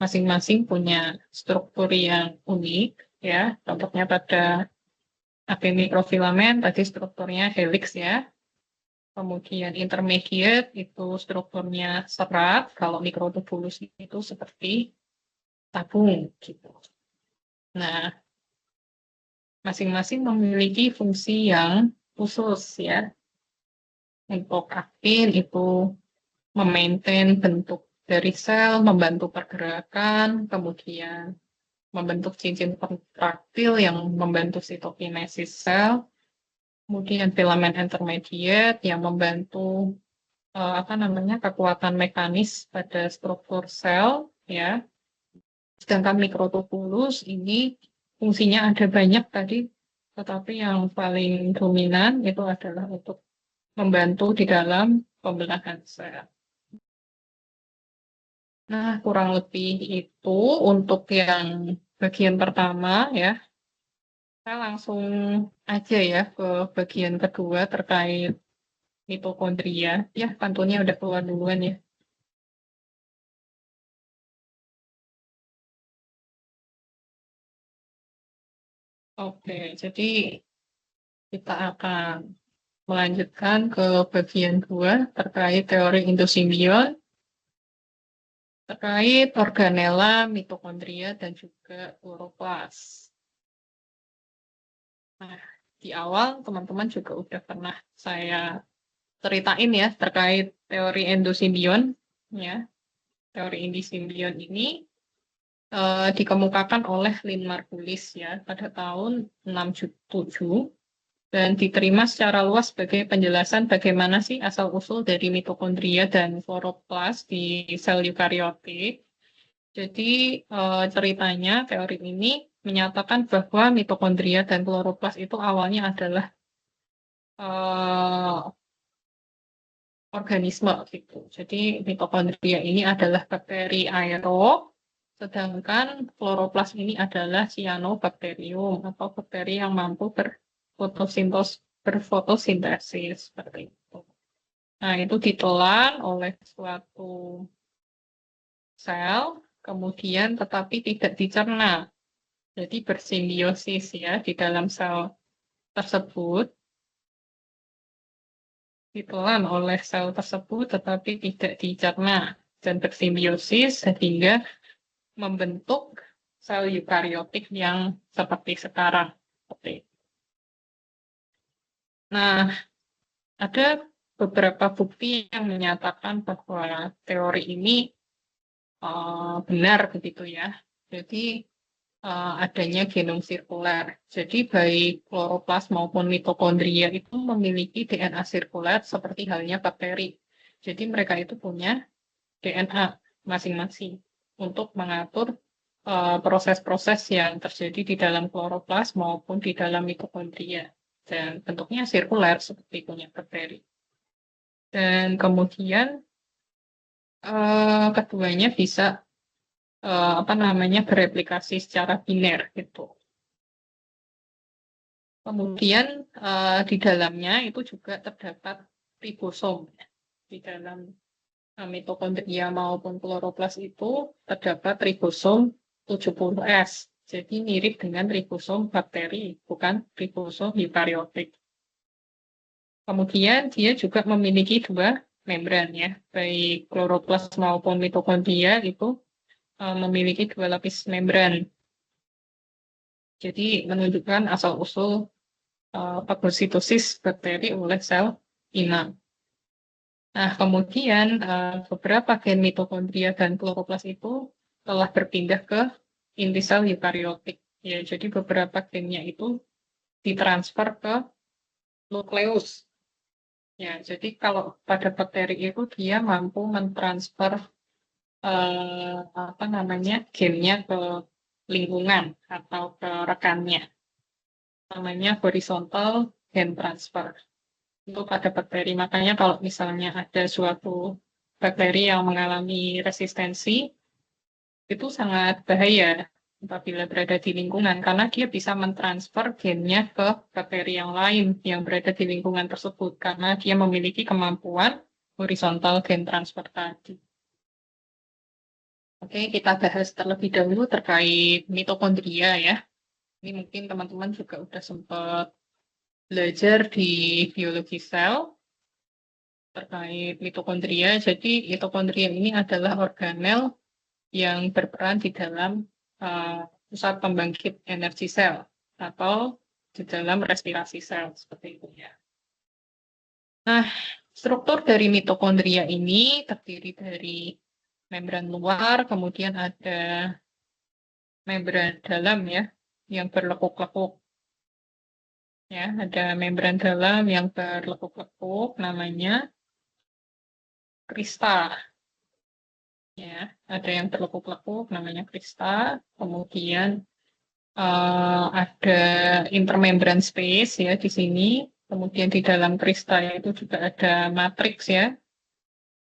Masing-masing punya struktur yang unik, ya. Contohnya pada aktin mikrofilamen, tadi strukturnya helix ya. Kemudian intermediate itu strukturnya serat, kalau mikrotubulus itu seperti tabung gitu. Nah, masing-masing memiliki fungsi yang khusus ya. Untuk aktin itu memaintain bentuk dari sel, membantu pergerakan, kemudian membentuk cincin kontraktil yang membantu sitokinesis sel, kemudian filamen intermediate yang membantu apa namanya kekuatan mekanis pada struktur sel, ya. Sedangkan mikrotubulus ini fungsinya ada banyak tadi, tetapi yang paling dominan itu adalah untuk membantu di dalam pembelahan sel. Nah, kurang lebih itu untuk yang bagian pertama ya. Saya langsung aja ya ke bagian kedua terkait mitokondria. Ya, pantunnya udah keluar duluan ya. Oke, jadi kita akan melanjutkan ke bagian 2 terkait teori endosimbion, terkait organela, mitokondria, dan juga kloroplas. Nah, di awal teman-teman juga udah pernah saya ceritain ya terkait teori endosimbion, ya. Teori endosimbion ini dikemukakan oleh Lynn Margulis ya pada tahun 67 dan diterima secara luas sebagai penjelasan bagaimana sih asal-usul dari mitokondria dan kloroplas di sel eukariotik. Jadi ceritanya teori ini menyatakan bahwa mitokondria dan kloroplas itu awalnya adalah organisme gitu. Jadi mitokondria ini adalah bakteri aerob, sedangkan kloroplas ini adalah cyanobacterium atau bakteri yang mampu berfotosintesis seperti itu. Nah, itu ditelan oleh suatu sel, kemudian tetapi tidak dicerna. Jadi bersimbiosis ya di dalam sel tersebut, ditelan oleh sel tersebut tetapi tidak dicerna dan bersimbiosis sehingga membentuk sel eukariotik yang seperti sekarang. Nah, ada beberapa bukti yang menyatakan bahwa teori ini benar begitu ya. Jadi adanya genom sirkuler. Jadi baik kloroplas maupun mitokondria itu memiliki DNA sirkuler seperti halnya bakteri. Jadi mereka itu punya DNA masing-masing untuk mengatur proses-proses yang terjadi di dalam kloroplas maupun di dalam mitokondria. Dan bentuknya sirkuler seperti punya bakteri. Dan kemudian keduanya bisa bereplikasi secara biner gitu. Kemudian di dalamnya itu juga terdapat ribosom. Di dalam mitokondria maupun kloroplas itu terdapat ribosom 70S. Jadi mirip dengan ribosom bakteri, bukan ribosom eukariotik. Kemudian dia juga memiliki dua membran ya, baik kloroplas maupun mitokondria itu memiliki dua lapis membran. Jadi menunjukkan asal-usul fagositosis bakteri oleh sel inang. Nah, kemudian beberapa gen mitokondria dan kloroplas itu telah berpindah ke inti sel eukariotik. Ya, jadi beberapa gennya itu ditransfer ke nukleus. Ya, jadi kalau pada bakteri itu dia mampu mentransfer gennya ke lingkungan atau ke rekannya. Namanya horizontal gen transfer. Itu pada bakteri. Makanya kalau misalnya ada suatu bakteri yang mengalami resistensi, itu sangat bahaya apabila berada di lingkungan, karena dia bisa mentransfer gennya ke bakteri yang lain yang berada di lingkungan tersebut, karena dia memiliki kemampuan horizontal gen transfer tadi. Oke, kita bahas terlebih dahulu terkait mitokondria ya. Ini mungkin teman-teman juga udah sempat belajar di biologi sel terkait mitokondria. Jadi mitokondria ini adalah organel yang berperan di dalam pusat pembangkit energi sel atau di dalam respirasi sel seperti itu ya. Nah, struktur dari mitokondria ini terdiri dari membran luar, kemudian ada membran dalam ya yang berlekuk-lekuk. Ya, ada membran dalam yang berlekuk-lekuk namanya krista. Ya, ada yang berlekuk-lekuk namanya krista. Kemudian ada intermembran space ya di sini. Kemudian di dalam krista itu juga ada matriks ya.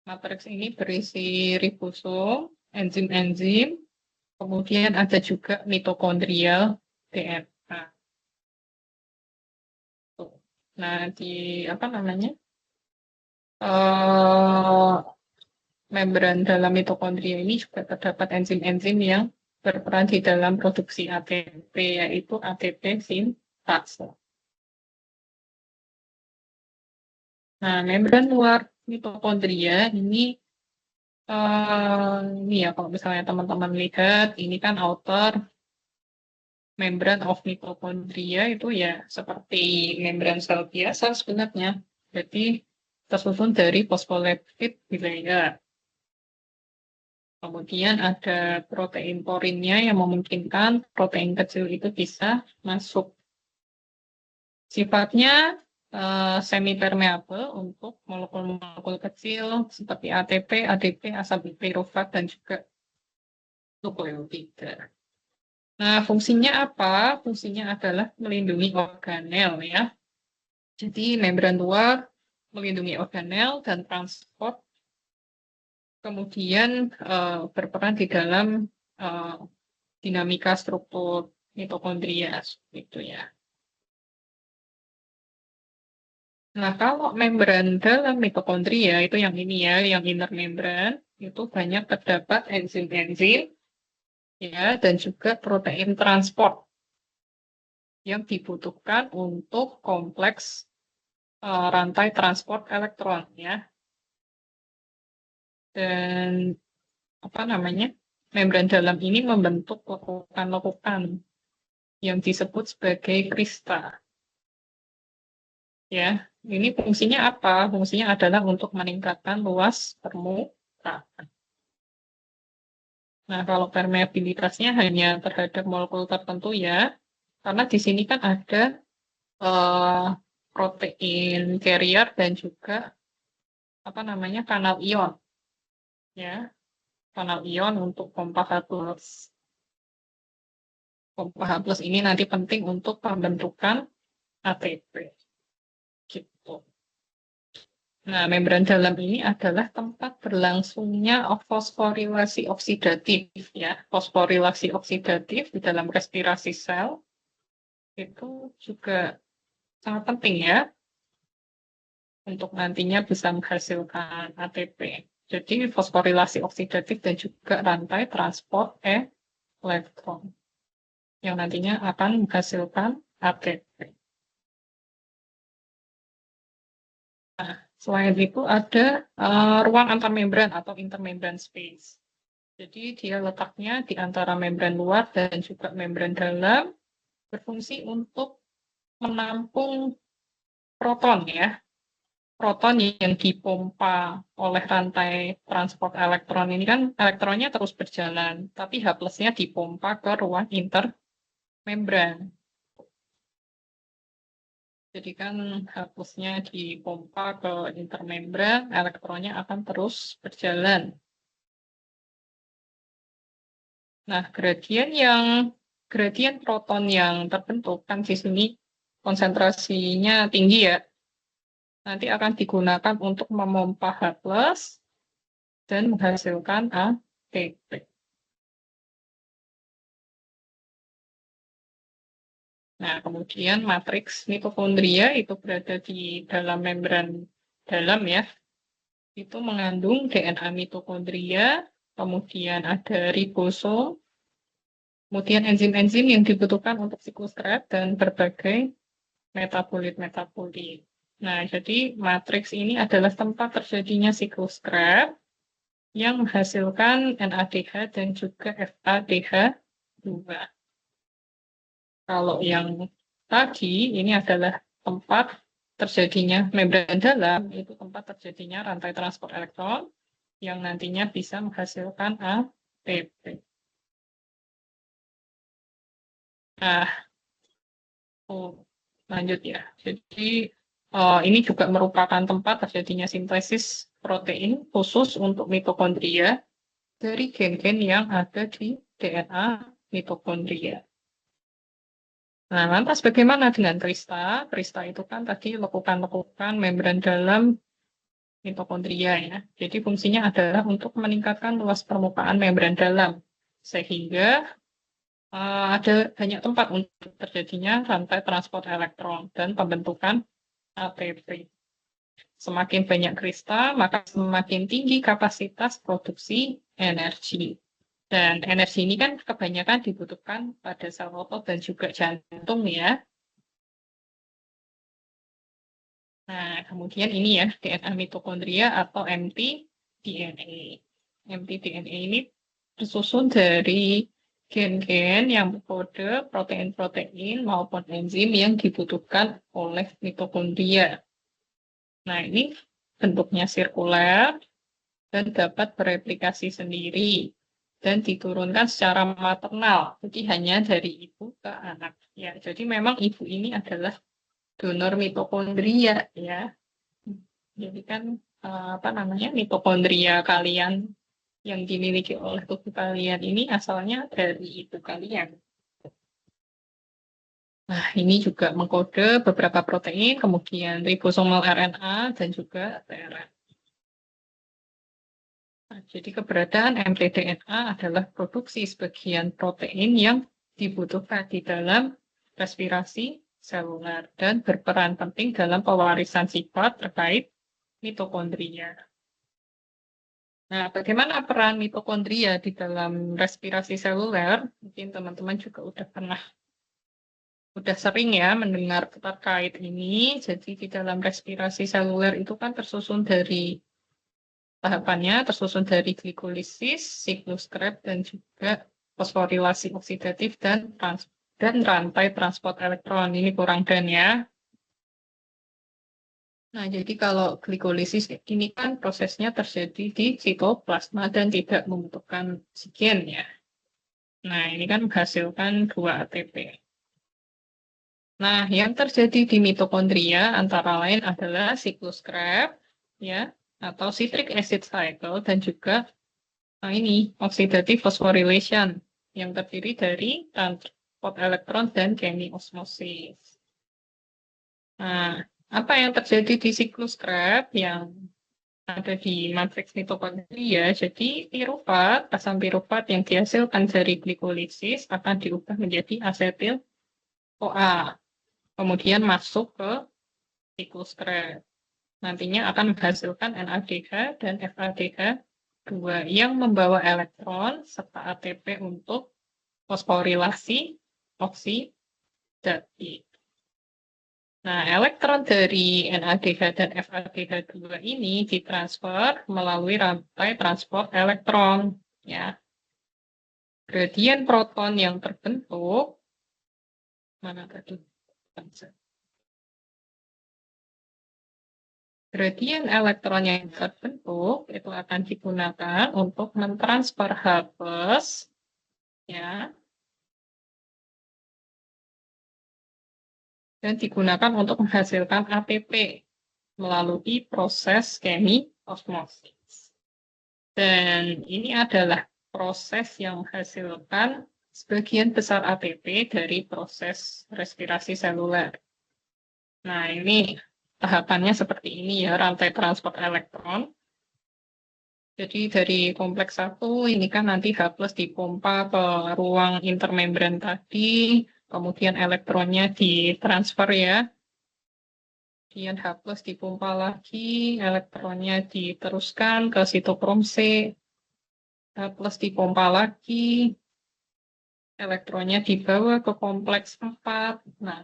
Matriks ini berisi ribosom, enzim-enzim, kemudian ada juga mitokondrial DNA. Nah, di apa namanya? Membran dalam mitokondria ini juga terdapat enzim-enzim yang berperan di dalam produksi ATP, yaitu ATP sintase. Nah, membran luar mitokondria ini ya kalau misalnya teman-teman lihat, ini kan outer membran of mitokondria itu ya seperti membran sel biasa sebenarnya. Jadi tersusun dari fosfolipid bilayer. Kemudian ada protein porinnya yang memungkinkan protein kecil itu bisa masuk. Sifatnya semi-permeable untuk molekul-molekul kecil seperti ATP, ADP, asam pirufat, dan juga nukleotida. Nah, fungsinya apa? Fungsinya adalah melindungi organel ya. Jadi membran luar melindungi organel dan transport, kemudian berperan di dalam eh, dinamika struktur mitokondria gitu ya. Nah, kalau membran dalam mitokondria itu yang ini ya, yang inner membran, itu banyak terdapat enzim-enzim ya dan juga protein transport yang dibutuhkan untuk kompleks rantai transport elektron ya. Dan apa namanya? Membran dalam ini membentuk lekukan-lekukan yang disebut sebagai krista. Ya, ini fungsinya apa? Fungsinya adalah untuk meningkatkan luas permukaan. Nah, kalau permeabilitasnya hanya terhadap molekul tertentu ya, karena di sini kan ada eh, protein carrier dan juga apa namanya kanal ion, ya, kanal ion untuk pompa H+. Pompa H+ ini nanti penting untuk pembentukan ATP. Gitu. Nah, membran dalam ini adalah tempat berlangsungnya fosforilasi oksidatif ya. Fosforilasi oksidatif di dalam respirasi sel itu juga sangat penting ya untuk nantinya bisa menghasilkan ATP. Jadi fosforilasi oksidatif dan juga rantai transport elektron yang nantinya akan menghasilkan ATP. Selain itu ada ruang antarmembran atau intermembran space. Jadi dia letaknya di antara membran luar dan juga membran dalam, berfungsi untuk menampung proton ya. Proton yang dipompa oleh rantai transport elektron ini kan elektronnya terus berjalan, tapi H+-nya dipompa ke ruang intermembran. Jadi kan H+-nya dipompa ke intermembran, elektronnya akan terus berjalan. Nah, gradien proton yang terbentuk kan di sini konsentrasinya tinggi ya. Nanti akan digunakan untuk memompa H+ dan menghasilkan ATP. Nah, kemudian matriks mitokondria itu berada di dalam membran dalam ya. Itu mengandung DNA mitokondria, kemudian ada ribosom, kemudian enzim-enzim yang dibutuhkan untuk siklus Krebs dan berbagai metabolit-metabolit. Nah, jadi matriks ini adalah tempat terjadinya siklus Krebs yang menghasilkan NADH dan juga FADH2. Kalau yang tadi ini adalah tempat terjadinya membran dalam, itu tempat terjadinya rantai transport elektron yang nantinya bisa menghasilkan ATP. Nah, lanjut ya. Jadi ini juga merupakan tempat terjadinya sintesis protein khusus untuk mitokondria dari gen-gen yang ada di DNA mitokondria. Nah, lantas bagaimana dengan krista? Krista itu kan tadi lekukan-lekukan membran dalam mitokondria ya. Jadi fungsinya adalah untuk meningkatkan luas permukaan membran dalam sehingga ada banyak tempat untuk terjadinya rantai transport elektron dan pembentukan ATP. Semakin banyak krista, maka semakin tinggi kapasitas produksi energi. Dan energi ini kan kebanyakan dibutuhkan pada sel otot dan juga jantung ya. Nah, kemudian ini ya, DNA mitokondria atau mtDNA. mtDNA ini disusun dari gen-gen yang berkode protein-protein maupun enzim yang dibutuhkan oleh mitokondria. Nah, ini bentuknya sirkuler dan dapat bereplikasi sendiri dan diturunkan secara maternal. Jadi hanya dari ibu ke anak. Ya, jadi memang ibu ini adalah donor mitokondria ya. Jadi kan apa namanya mitokondria kalian yang dimiliki oleh tubuh kalian ini asalnya dari ibu kalian. Nah, ini juga mengkode beberapa protein, kemudian ribosomal RNA dan juga tRNA. Nah, jadi keberadaan mtDNA adalah produksi sebagian protein yang dibutuhkan di dalam respirasi seluler dan berperan penting dalam pewarisan sifat terkait mitokondria. Nah, bagaimana peran mitokondria di dalam respirasi seluler? Mungkin teman-teman juga udah sering ya mendengar terkait ini. Jadi di dalam respirasi seluler itu kan tersusun dari glikolisis, siklus Krebs, dan juga fosforilasi oksidatif dan rantai transport elektron. Ini kurang dan ya. Nah, jadi kalau glikolisis ini kan prosesnya terjadi di sitoplasma dan tidak membutuhkan oksigen ya. Nah, ini kan menghasilkan 2 ATP. Nah, yang terjadi di mitokondria antara lain adalah siklus Krebs ya atau citric acid cycle dan juga ini oxidative phosphorylation yang terdiri dari transport elektron dan chemiosmosis. Nah, apa yang terjadi di siklus Krebs yang ada di matriks mitokondria? Jadi pirufat, asam pirufat yang dihasilkan dari glikolisis akan diubah menjadi asetil CoA. Kemudian masuk ke siklus Krebs. Nantinya akan menghasilkan NADH dan FADH2 yang membawa elektron serta ATP untuk fosforilasi oksidatif. Nah, elektron dari NADH dan FADH2 ini ditransfer melalui rantai transport elektron. Ya. Gradien proton yang terbentuk, mana tadi? Gradien elektron yang terbentuk itu akan digunakan untuk mentransfer H+, ya, dan digunakan untuk menghasilkan ATP melalui proses chemiosmosis. Dan ini adalah proses yang menghasilkan sebagian besar ATP dari proses respirasi seluler. Nah, ini tahapannya seperti ini ya, rantai transport elektron. Jadi dari kompleks 1 ini kan nanti H+ dipompa ke ruang intermembran tadi, kemudian elektronnya ditransfer ya. Kemudian H+ dipompa lagi, elektronnya diteruskan ke sitokrom C. H+ dipompa lagi, elektronnya dibawa ke kompleks 4. Nah,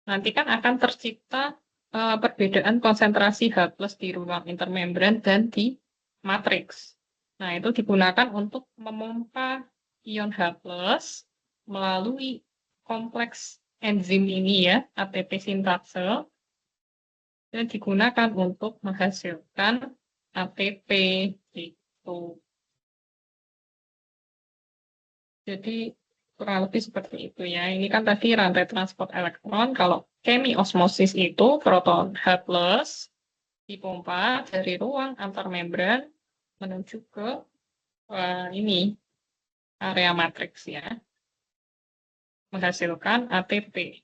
nanti kan akan tercipta perbedaan konsentrasi H+ di ruang intermembran dan di matriks. Nah, itu digunakan untuk memompa ion H+ melalui kompleks enzim ini ya, ATP sintase, dan digunakan untuk menghasilkan ATP itu. Jadi kurang lebih seperti itu ya. Ini kan tadi rantai transport elektron. Kalau chemiosmosis itu proton H+ dipompa dari ruang antarmembran menuju ke ini area matriks ya, menghasilkan ATP.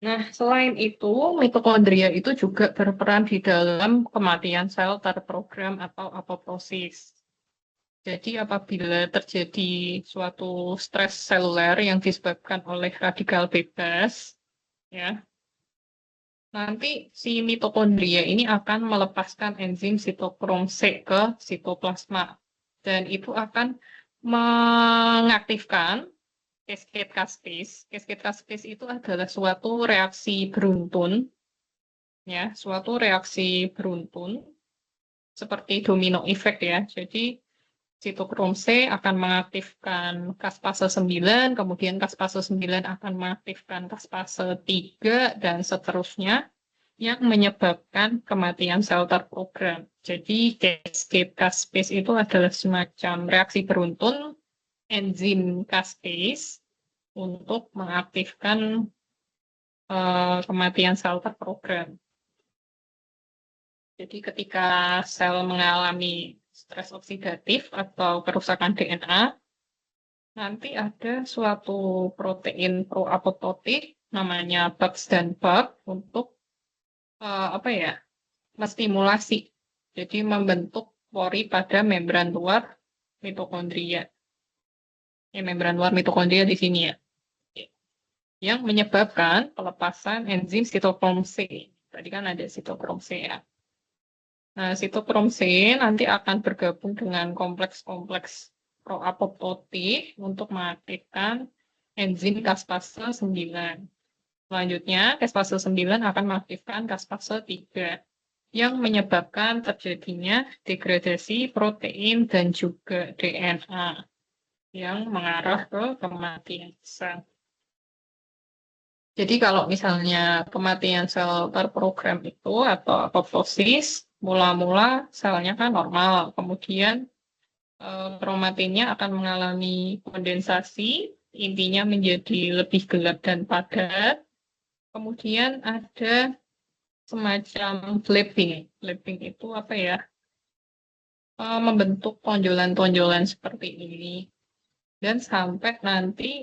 Nah, selain itu, mitokondria itu juga berperan di dalam kematian sel terprogram atau apoptosis. Jadi apabila terjadi suatu stres seluler yang disebabkan oleh radikal bebas, ya, nanti si mitokondria ini akan melepaskan enzim sitokrom C ke sitoplasma. Dan itu akan mengaktifkan cascade caspase. Cascade caspase itu adalah suatu reaksi beruntun, ya, suatu reaksi beruntun seperti domino effect ya. Jadi Sitokrom C akan mengaktifkan caspase 9, kemudian caspase 9 akan mengaktifkan caspase 3, dan seterusnya, yang menyebabkan kematian sel terprogram. Jadi cascade caspase itu adalah semacam reaksi beruntun enzim caspase untuk mengaktifkan kematian sel terprogram. Jadi ketika sel mengalami stres oksidatif atau kerusakan DNA, nanti ada suatu protein proapoptotik namanya Bugs dan Bug untuk menstimulasi. Jadi membentuk pori pada membran luar mitokondria. Membran luar mitokondria di sini ya. Yang menyebabkan pelepasan enzim sitokrom C. Tadi kan ada sitokrom C ya. Nah, sitokrom C nanti akan bergabung dengan kompleks-kompleks proapoptotik untuk mengaktifkan enzim caspase 9. Selanjutnya, caspase 9 akan mengaktifkan caspase 3 yang menyebabkan terjadinya degradasi protein dan juga DNA yang mengarah ke kematian sel. Jadi kalau misalnya kematian sel terprogram itu atau apoptosis, mula-mula selnya kan normal, kemudian kromatinnya akan mengalami kondensasi, intinya menjadi lebih gelap dan padat. Kemudian ada semacam flapping. Flapping itu apa ya? Membentuk tonjolan-tonjolan seperti ini. Dan sampai nanti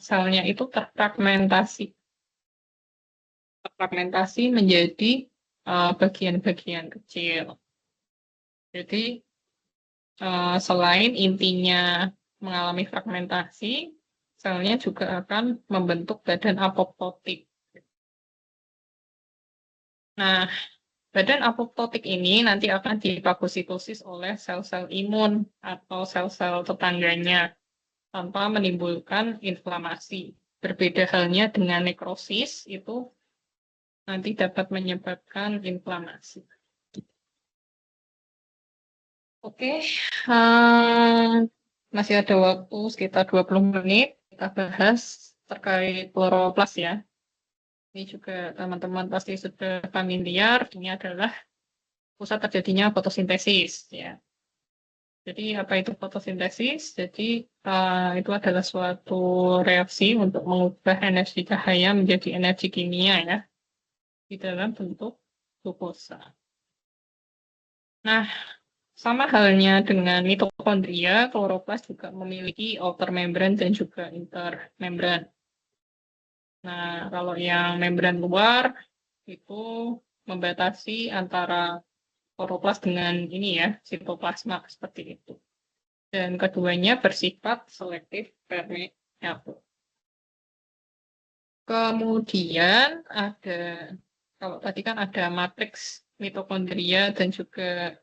selnya itu terfragmentasi. Terfragmentasi menjadi bagian-bagian kecil. Jadi selain intinya mengalami fragmentasi, selnya juga akan membentuk badan apoptotik. Nah, badan apoptotik ini nanti akan difagositosis oleh sel-sel imun atau sel-sel tetangganya tanpa menimbulkan inflamasi. Berbeda halnya dengan nekrosis, itu nanti dapat menyebabkan inflamasi. Oke, masih ada waktu sekitar 20 menit. Kita bahas terkait kloroplas ya. Ini juga teman-teman pasti sudah familiar. Ini adalah pusat terjadinya fotosintesis ya. Jadi apa itu fotosintesis? Jadi itu adalah suatu reaksi untuk mengubah energi cahaya menjadi energi kimia ya di dalam bentuk glukosa. Nah, sama halnya dengan mitokondria, kloroplas juga memiliki outer membran dan juga inter membran. Nah, kalau yang membran luar itu membatasi antara kloroplas dengan ini ya, sitoplasma seperti itu. Dan keduanya bersifat selektif permeabel. Kemudian ada, kalau tadi kan ada matriks mitokondria dan juga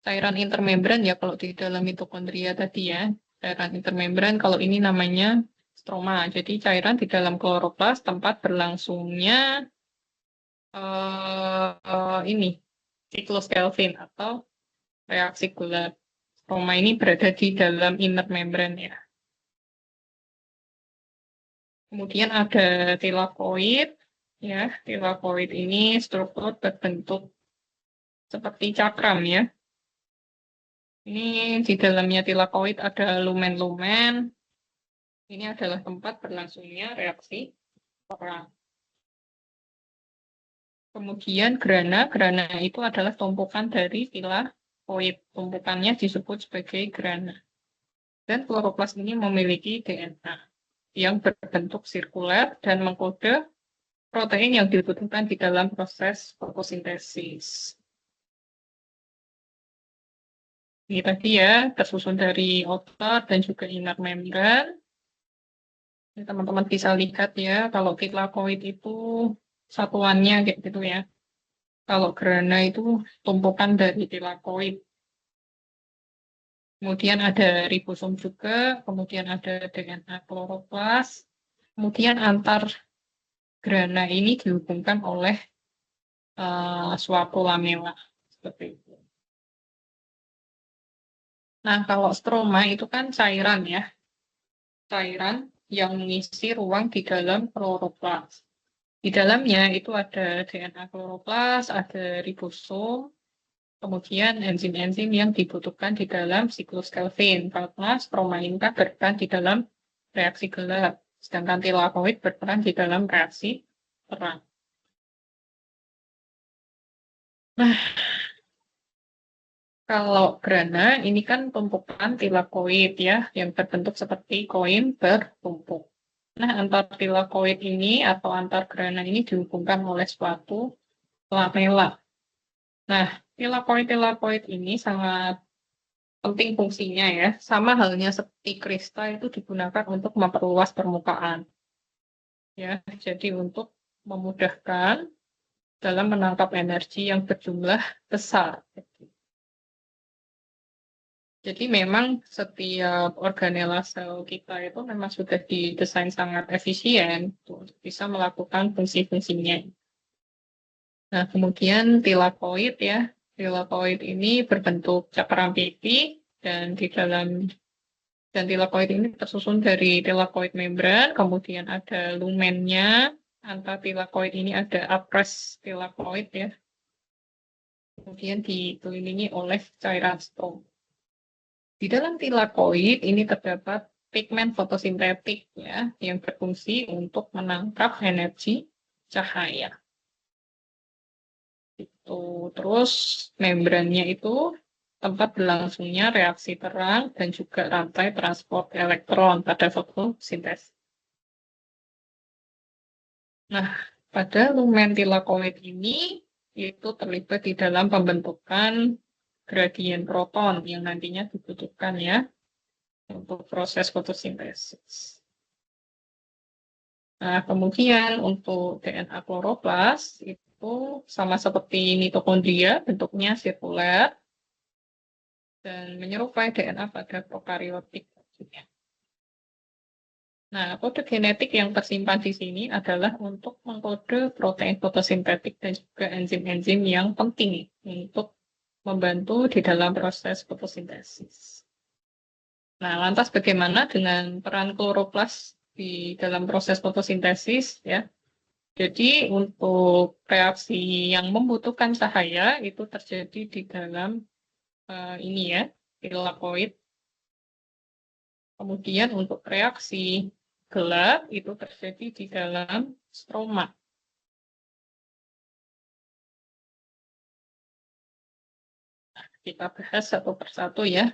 cairan intermembran ya kalau di dalam mitokondria tadi ya. Cairan intermembran kalau ini namanya stroma. Jadi cairan di dalam kloroplas tempat berlangsungnya ini siklus Kelvin atau reaksi gula. Stroma ini berada di dalam inner membran ya. Kemudian ada tilakoid ya. Tilakoid ini struktur berbentuk seperti cakram ya. Ini di dalamnya tilakoid ada lumen-lumen. Ini adalah tempat berlangsungnya reaksi perang. Kemudian grana itu adalah tumpukan dari tilakoid. Tumpukannya disebut sebagai grana. Dan kloroplas ini memiliki DNA yang berbentuk sirkuler dan mengkode protein yang dibutuhkan di dalam proses fotosintesis. Ini tadi ya, tersusun dari outer dan juga inner membran. Teman-teman bisa lihat ya, kalau tilakoid itu satuannya kayak gitu ya. Kalau grana itu tumpukan dari tilakoid. Kemudian ada ribosom juga, kemudian ada DNA kloroplas. Kemudian antar grana ini dihubungkan oleh suatu lamela seperti itu. Nah, kalau stroma itu kan cairan ya, cairan yang mengisi ruang di dalam kloroplas. Di dalamnya itu ada DNA kloroplas, ada ribosom, kemudian enzim-enzim yang dibutuhkan di dalam siklus Calvin. Karena stroma ini kan berperan di dalam reaksi gelap, sedangkan tilakoid berperan di dalam reaksi terang. Nah, kalau grana ini kan tumpukan tilakoid ya, yang berbentuk seperti koin bertumpuk. Nah, antar tilakoid ini atau antar grana ini dihubungkan oleh suatu lamela. Nah, tilakoid-tilakoid ini sangat penting fungsinya ya. Sama halnya seperti kristal itu digunakan untuk memperluas permukaan. Ya, jadi untuk memudahkan dalam menangkap energi yang berjumlah besar. Jadi memang setiap organela sel kita itu memang sudah didesain sangat efisien untuk bisa melakukan fungsi-fungsinya. Nah, kemudian tilakoid ya. Tilakoid ini berbentuk cakram pipi dan di dalam dan tilakoid ini tersusun dari tilakoid membran, kemudian ada lumennya, antatilakoid ini ada apres tilakoid ya, kemudian dikelilingi oleh cairan strom. Di dalam tilakoid ini terdapat pigmen fotosintetik ya, yang berfungsi untuk menangkap energi cahaya. Itu terus membrannya itu tempat berlangsungnya reaksi terang dan juga rantai transport elektron pada fotosintesis. Nah, pada lumen tilakoid ini itu terlibat di dalam pembentukan gradien proton yang nantinya dibutuhkan ya untuk proses fotosintesis. Nah, kemudian untuk DNA kloroplas itu sama seperti mitokondria, bentuknya sirkuler dan menyerupai DNA pada prokariotik. Nah, kode genetik yang tersimpan di sini adalah untuk mengkode protein fotosintetik dan juga enzim-enzim yang penting untuk membantu di dalam proses fotosintesis. Nah, lantas bagaimana dengan peran kloroplas di dalam proses fotosintesis ya? Jadi untuk reaksi yang membutuhkan cahaya itu terjadi di dalam ini ya, tilakoid. Kemudian untuk reaksi gelap itu terjadi di dalam stroma. Kita bahas satu persatu ya.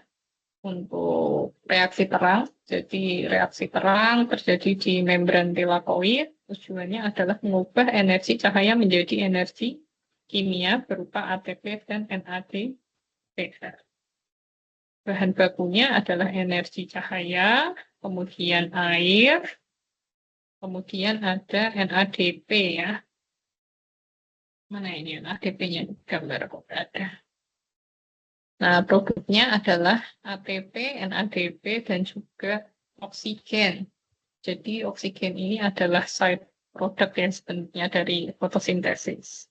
Untuk reaksi terang, jadi reaksi terang terjadi di membran tilakoid. Tujuannya adalah mengubah energi cahaya menjadi energi kimia berupa ATP dan NADPH. Bahan bakunya adalah energi cahaya, kemudian air, kemudian ada NADP ya. Mana ini NADP-nya? Gambar kok ada. Nah, produknya adalah ATP, NADP, dan juga oksigen. Jadi, oksigen ini adalah side product yang sebenarnya dari fotosintesis.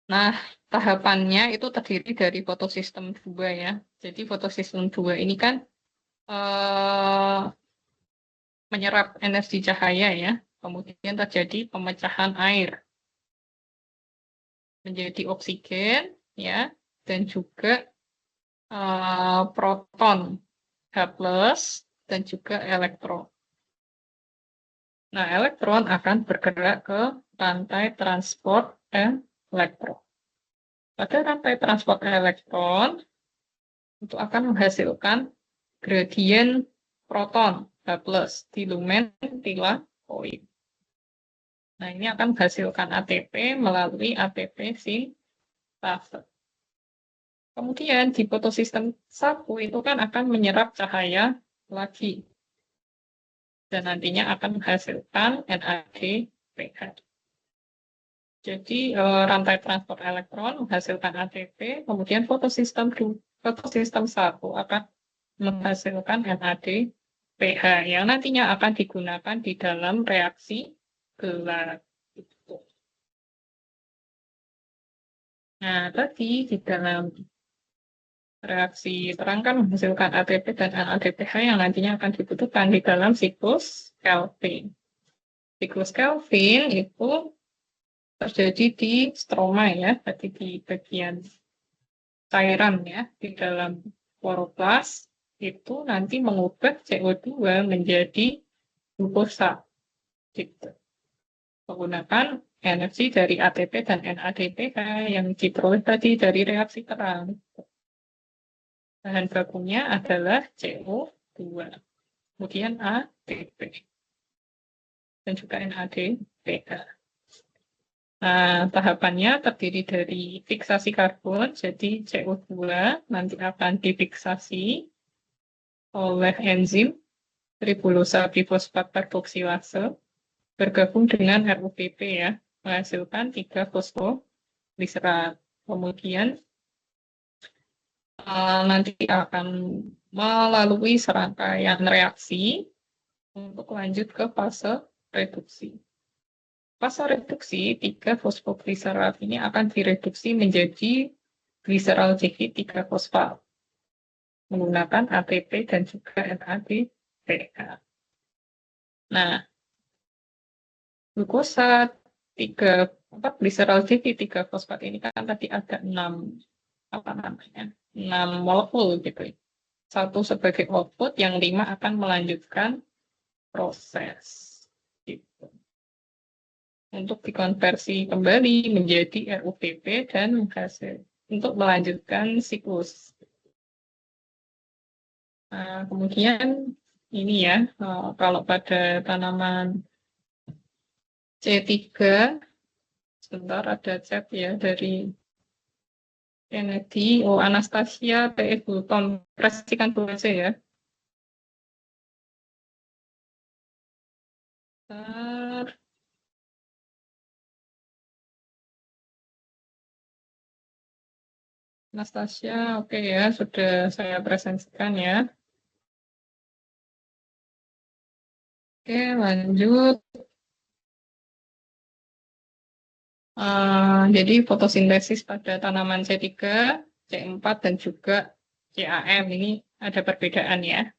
Nah, tahapannya itu terdiri dari fotosistem 2 ya. Jadi, fotosistem 2 ini kan menyerap energi cahaya ya. Kemudian terjadi pemecahan air menjadi oksigen ya, dan juga proton H+, dan juga elektron. Nah, elektron akan bergerak ke rantai transport elektron. Pada rantai transport elektron, itu akan menghasilkan gradien proton H+ di lumen tilakoid. Nah, ini akan menghasilkan ATP melalui ATP sintase. Kemudian di fotosistem 1 itu kan akan menyerap cahaya lagi. Dan nantinya akan menghasilkan NADPH. Jadi rantai transport elektron menghasilkan ATP, kemudian fotosistem 1 akan menghasilkan NADPH yang nantinya akan digunakan di dalam reaksi gelap. Nah, tadi di dalam Reaksi terang kan menghasilkan ATP dan NADPH yang nantinya akan dibutuhkan di dalam siklus Kelvin. Siklus Kelvin itu terjadi di stroma ya, berarti di bagian cairan ya, di dalam kloroplas itu nanti mengubah CO2 menjadi glukosa gitu. Menggunakan energi dari ATP dan NADPH yang diperoleh tadi dari reaksi terang. Bahan bakunya adalah CO2, kemudian ATP, dan juga NADPH. Nah, tahapannya terdiri dari fiksasi karbon, jadi CO2 nanti akan difiksasi oleh enzim ribulosa bifosfat karboksilase bergabung dengan RUPP ya, menghasilkan 3 fosfodiesrat. Kemudian nanti akan melalui serangkaian reaksi untuk lanjut ke fase reduksi. Fase reduksi, 3 fosfogliserat ini akan direduksi menjadi gliserol J3-fosfat menggunakan ATP dan juga NADPH. Nah, glukosa 3 gliserol J3-fosfat ini kan tadi ada 6 molekul gitu. 1 sebagai output, yang 5 akan melanjutkan proses gitu, untuk dikonversi kembali menjadi RUPP dan menghasil untuk melanjutkan siklus. Nah, kemudian ini ya, kalau pada tanaman C3, sebentar ada chat ya dari Kennedy, Anastasia, TE Bulton, presikan dulu aja ya. Bentar. Anastasia, oke ya, sudah saya presentasikan ya. Oke, lanjut. Jadi fotosintesis pada tanaman C3, C4, dan juga CAM ini ada perbedaan ya.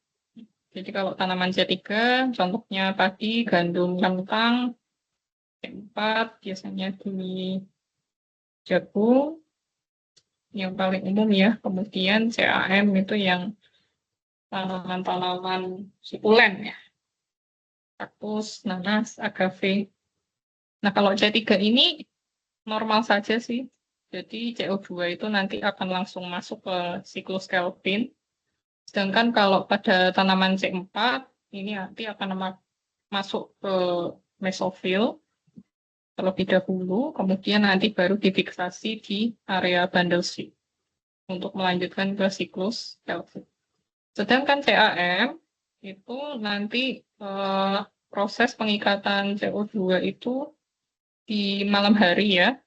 Jadi kalau tanaman C3, contohnya padi, gandum, kentang, C4 biasanya di jagung, yang paling umum ya. Kemudian CAM itu yang tanaman-tanaman sukulen ya, kaktus, nanas, agave. Nah kalau C3 ini normal saja sih. Jadi CO2 itu nanti akan langsung masuk ke siklus Kelvin. Sedangkan kalau pada tanaman C4, ini nanti akan masuk ke mesofil terlebih dahulu, kemudian nanti baru difiksasi di area bundle sheath untuk melanjutkan ke siklus Kelvin. Sedangkan CAM itu nanti proses pengikatan CO2 itu di malam hari ya,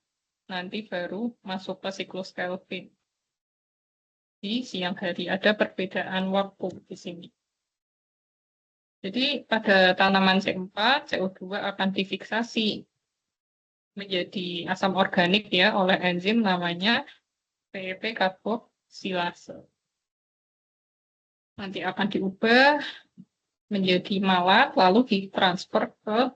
nanti baru masuk ke siklus Kelvin. Di siang hari ada perbedaan waktu di sini. Jadi pada tanaman C4, CO2 akan difiksasi menjadi asam organik ya oleh enzim namanya PEP karboksilase. Nanti akan diubah menjadi malat lalu ditransfer ke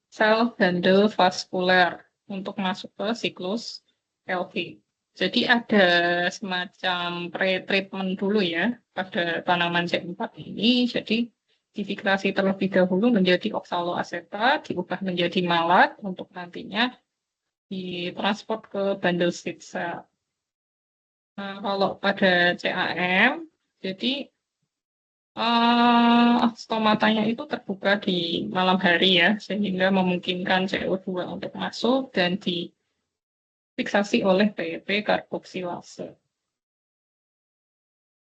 sel bundle vaskuler untuk masuk ke siklus Kelvin. Jadi ada semacam pre-treatment dulu ya pada tanaman C4 ini. Jadi difiksasi terlebih dahulu menjadi oksaloasetat, diubah menjadi malat untuk nantinya ditransport ke bundle seed cell. Nah, kalau pada CAM, jadi stomatanya itu terbuka di malam hari ya, sehingga memungkinkan CO2 untuk masuk dan difiksasi oleh PEP karboksilase.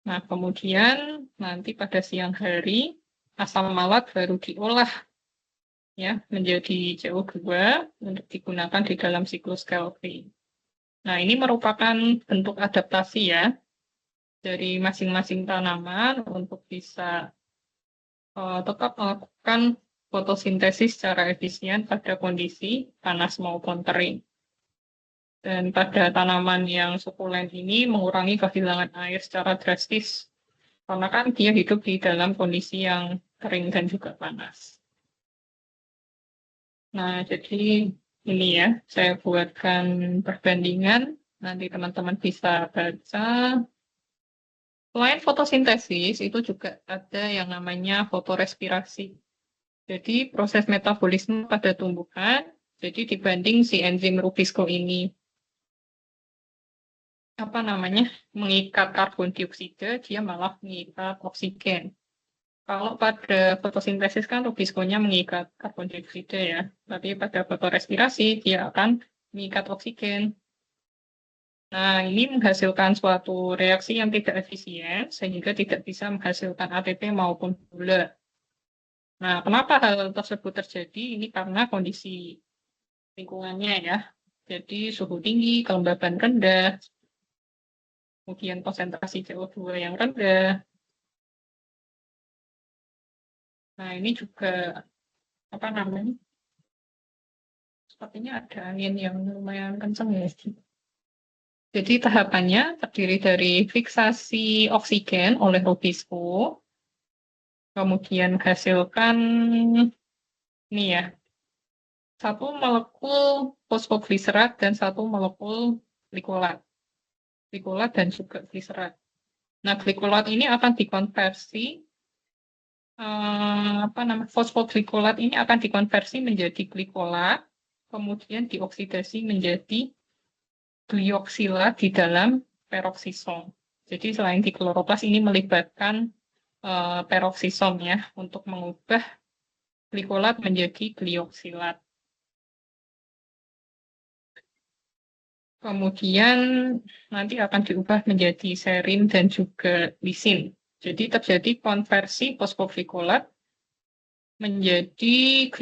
Nah, kemudian nanti pada siang hari, asam malat baru diolah ya menjadi CO2 untuk digunakan di dalam siklus Kelvin. Nah, ini merupakan bentuk adaptasi ya dari masing-masing tanaman untuk bisa tetap melakukan fotosintesis secara efisien pada kondisi panas maupun kering. Dan pada tanaman yang sukulen ini mengurangi kehilangan air secara drastis. Karena kan dia hidup di dalam kondisi yang kering dan juga panas. Nah, jadi ini ya, saya buatkan perbandingan. Nanti teman-teman bisa baca. Selain fotosintesis, itu juga ada yang namanya fotorespirasi. Jadi proses metabolisme pada tumbuhan, jadi dibanding si enzim Rubisco ini apa namanya mengikat karbon dioksida, dia malah mengikat oksigen. Kalau pada fotosintesis kan Rubisco-nya mengikat karbon dioksida ya, tapi pada fotorespirasi dia akan mengikat oksigen. Nah, ini menghasilkan suatu reaksi yang tidak efisien, sehingga tidak bisa menghasilkan ATP maupun gula. Nah, kenapa hal tersebut terjadi? Ini karena kondisi lingkungannya ya. Jadi suhu tinggi, kelembaban rendah, kemudian konsentrasi CO2 yang rendah. Nah, ini juga apa namanya? Sepertinya ada angin yang lumayan kencang ya. Jadi tahapannya terdiri dari fiksasi oksigen oleh Rubisco, kemudian hasilkan ini ya, satu molekul fosfogliserat dan satu molekul glikolat. Glikolat dan juga gliserat. Nah, glikolat ini akan dikonversi fosfoglikolat ini akan dikonversi menjadi glikolat, kemudian dioksidasi menjadi glioksilat di dalam peroksisom. Jadi selain di kloroplas ini melibatkan peroksisom ya untuk mengubah glikolat menjadi glioksilat. Kemudian nanti akan diubah menjadi serin dan juga lisin. Jadi terjadi konversi fosfoglikolat menjadi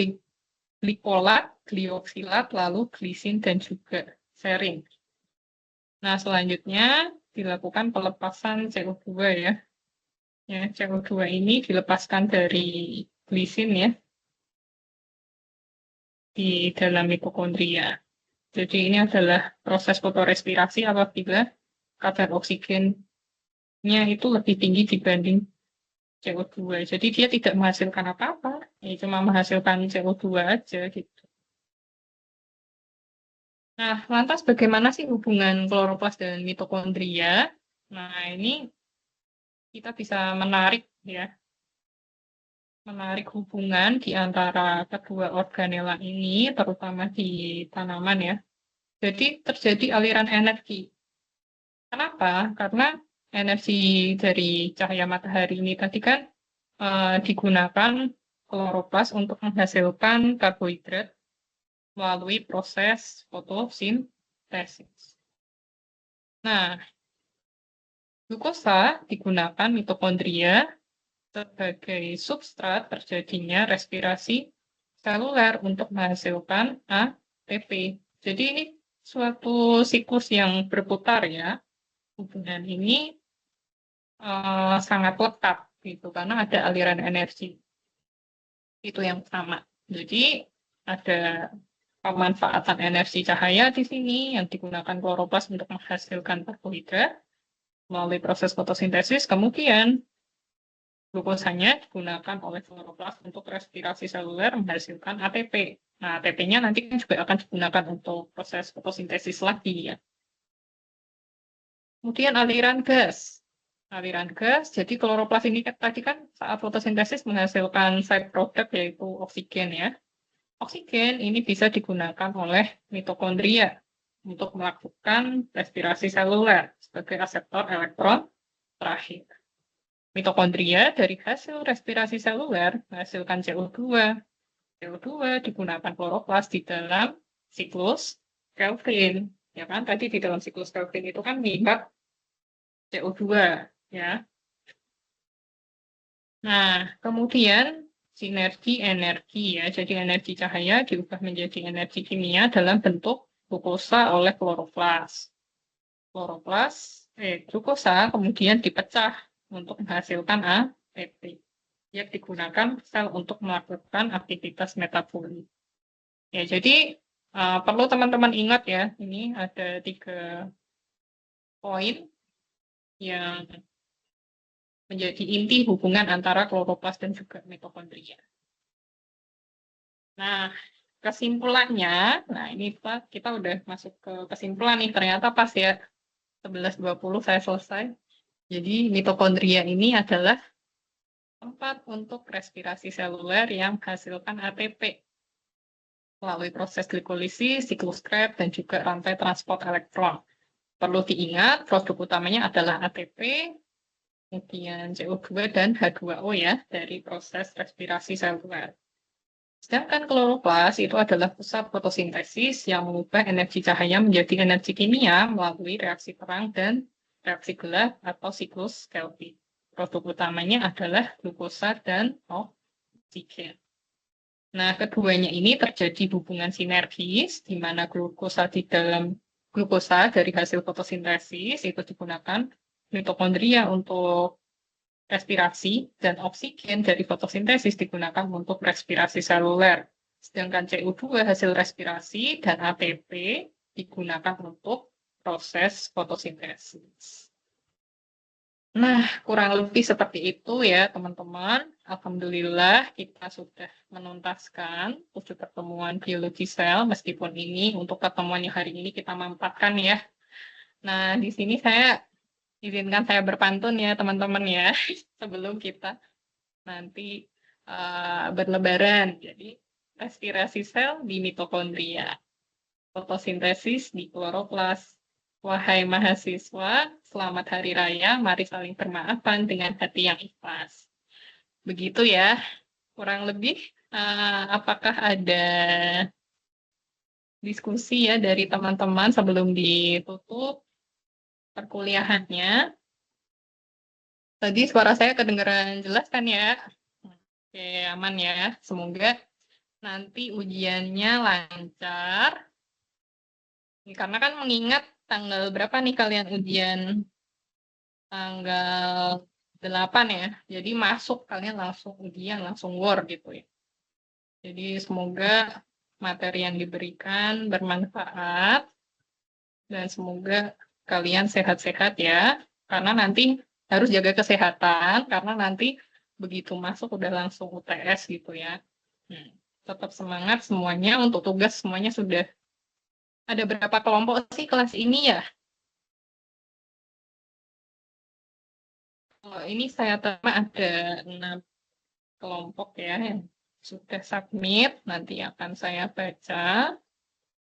glikolat, glioksilat, lalu glisin dan juga serin. Nah, selanjutnya dilakukan pelepasan CO2 ya. Ya, CO2 ini dilepaskan dari glisin ya di dalam mitokondria. Jadi ini adalah proses fotorespirasi apabila kadar oksigennya itu lebih tinggi dibanding CO2. Jadi dia tidak menghasilkan apa-apa, ya cuma menghasilkan CO2 aja gitu. Nah, lantas bagaimana sih hubungan kloroplas dan mitokondria? Nah, ini kita bisa menarik hubungan di antara kedua organela ini, terutama di tanaman ya. Jadi terjadi aliran energi. Kenapa? Karena energi dari cahaya matahari ini tadi kan digunakan kloroplas untuk menghasilkan karbohidrat melalui proses fotosintesis. Nah, glukosa digunakan mitokondria sebagai substrat terjadinya respirasi seluler untuk menghasilkan ATP. Jadi ini suatu siklus yang berputar ya. Hubungan ini sangat lekat gitu karena ada aliran energi. Itu yang pertama. Jadi ada pemanfaatan energi cahaya di sini yang digunakan kloroplas untuk menghasilkan karbohidrat melalui proses fotosintesis. Kemudian glukosanya digunakan oleh kloroplas untuk respirasi seluler menghasilkan ATP. Nah, ATP-nya nanti juga akan digunakan untuk proses fotosintesis lagi ya. Kemudian aliran gas. Aliran gas, jadi kloroplas ini tadi kan saat fotosintesis menghasilkan side product yaitu oksigen ya. Oksigen ini bisa digunakan oleh mitokondria untuk melakukan respirasi seluler sebagai aseptor elektron terakhir. Mitokondria dari hasil respirasi seluler menghasilkan CO2. CO2 digunakan kloroplas di dalam siklus Kelvin. Ya kan, tadi di dalam siklus Kelvin itu kan mengikat CO2. Ya. Nah, kemudian sinergi energi ya. Jadi energi cahaya diubah menjadi energi kimia dalam bentuk glukosa oleh kloroplas. Glukosa kemudian dipecah untuk menghasilkan ATP yang digunakan sel untuk melakukan aktivitas metabolik. Ya, jadi Perlu teman-teman ingat ya, ini ada 3 poin yang menjadi inti hubungan antara kloroplas dan juga mitokondria. Nah, kesimpulannya, nah ini kita udah masuk ke kesimpulan nih, ternyata pas ya 11.20 saya selesai. Jadi mitokondria ini adalah tempat untuk respirasi seluler yang menghasilkan ATP melalui proses glikolisis, siklus Krebs, dan juga rantai transport elektron. Perlu diingat, produk utamanya adalah ATP, kemudian CO2 dan H2O ya, dari proses respirasi seluler. Sedangkan kloroplas itu adalah pusat fotosintesis yang mengubah energi cahaya menjadi energi kimia melalui reaksi terang dan reaksi gelap atau siklus Kelvin. Produk utamanya adalah glukosa dan oksigen. Nah, keduanya ini terjadi hubungan sinergis, di mana glukosa dari hasil fotosintesis itu digunakan mitokondria untuk respirasi, dan oksigen dari fotosintesis digunakan untuk respirasi seluler. Sedangkan CO2 hasil respirasi dan ATP digunakan untuk proses fotosintesis. Nah, kurang lebih seperti itu ya, teman-teman. Alhamdulillah, kita sudah menuntaskan 7 pertemuan biologi sel, meskipun ini untuk pertemuan yang hari ini kita mampatkan ya. Nah, di sini izinkan saya berpantun ya, teman-teman ya, sebelum kita nanti berlebaran. Jadi, respirasi sel di mitokondria, fotosintesis di kloroplas. Wahai mahasiswa, selamat Hari Raya, mari saling bermaafan dengan hati yang ikhlas. Begitu ya, kurang lebih apakah ada diskusi ya dari teman-teman sebelum ditutup perkuliahannya? Tadi suara saya kedengaran jelas kan ya? Oke, aman ya. Semoga nanti ujiannya lancar. Karena kan mengingat tanggal berapa nih kalian ujian? Tanggal 8 ya. Jadi masuk kalian langsung ujian, langsung war gitu ya. Jadi semoga materi yang diberikan bermanfaat dan semoga kalian sehat-sehat ya. Karena nanti harus jaga kesehatan karena nanti begitu masuk udah langsung UTS gitu ya. Tetap semangat semuanya, untuk tugas semuanya sudah ada berapa kelompok sih kelas ini ya? Ini saya terima ada 6 kelompok ya yang sudah submit, nanti akan saya baca.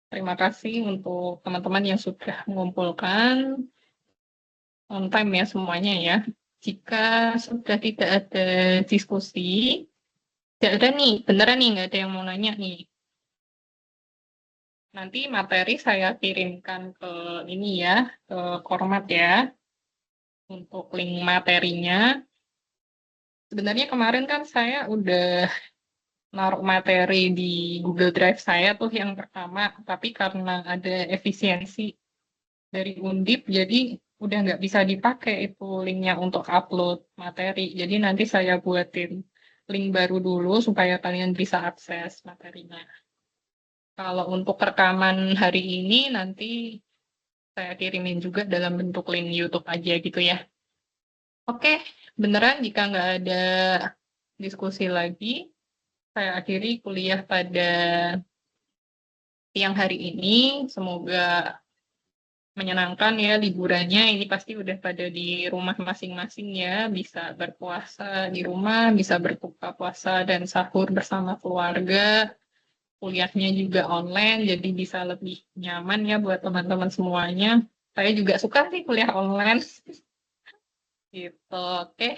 Terima kasih untuk teman-teman yang sudah mengumpulkan on time ya semuanya ya. Jika sudah tidak ada diskusi, tidak ada nih, beneran nih, nggak ada yang mau nanya nih. Nanti materi saya kirimkan ke ini ya, ke Kormat ya, untuk link materinya. Sebenarnya kemarin kan saya udah naruh materi di Google Drive saya tuh yang pertama, tapi karena ada efisiensi dari Undip, jadi udah nggak bisa dipakai itu linknya untuk upload materi. Jadi nanti saya buatin link baru dulu supaya kalian bisa akses materinya. Kalau untuk rekaman hari ini nanti saya kirimin juga dalam bentuk link YouTube aja gitu ya. Oke, beneran jika nggak ada diskusi lagi, saya akhiri kuliah pada siang hari ini. Semoga menyenangkan ya liburannya. Ini pasti udah pada di rumah masing-masing ya. Bisa berpuasa di rumah, bisa berbuka puasa dan sahur bersama keluarga. Kuliahnya juga online, jadi bisa lebih nyaman ya buat teman-teman semuanya. Saya juga suka sih kuliah online. Gitu, oke.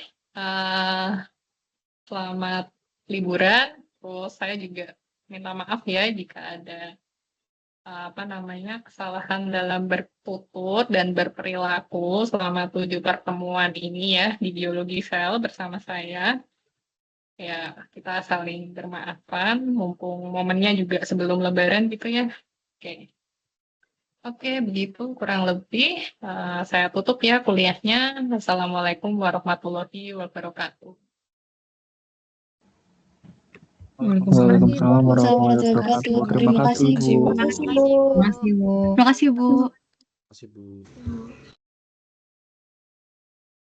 Selamat liburan. Terus saya juga minta maaf ya jika ada kesalahan dalam bertutur dan berperilaku selama 7 pertemuan ini ya di biologi sel bersama saya. Ya, kita saling bermaafan, mumpung momennya juga sebelum Lebaran gitu ya. Oke. Oke, begitu kurang lebih. Saya tutup ya kuliahnya. Assalamualaikum warahmatullahi wabarakatuh. Waalaikumsalam Waalaikumsalam warahmatullahi warahmatullahi wabarakatuh. wabarakatuh. Terima Terima kasih, kasih, Bu. Bu. Terima kasih, Bu. Terima kasih, Bu. Terima kasih, Bu. Terima kasih, Bu.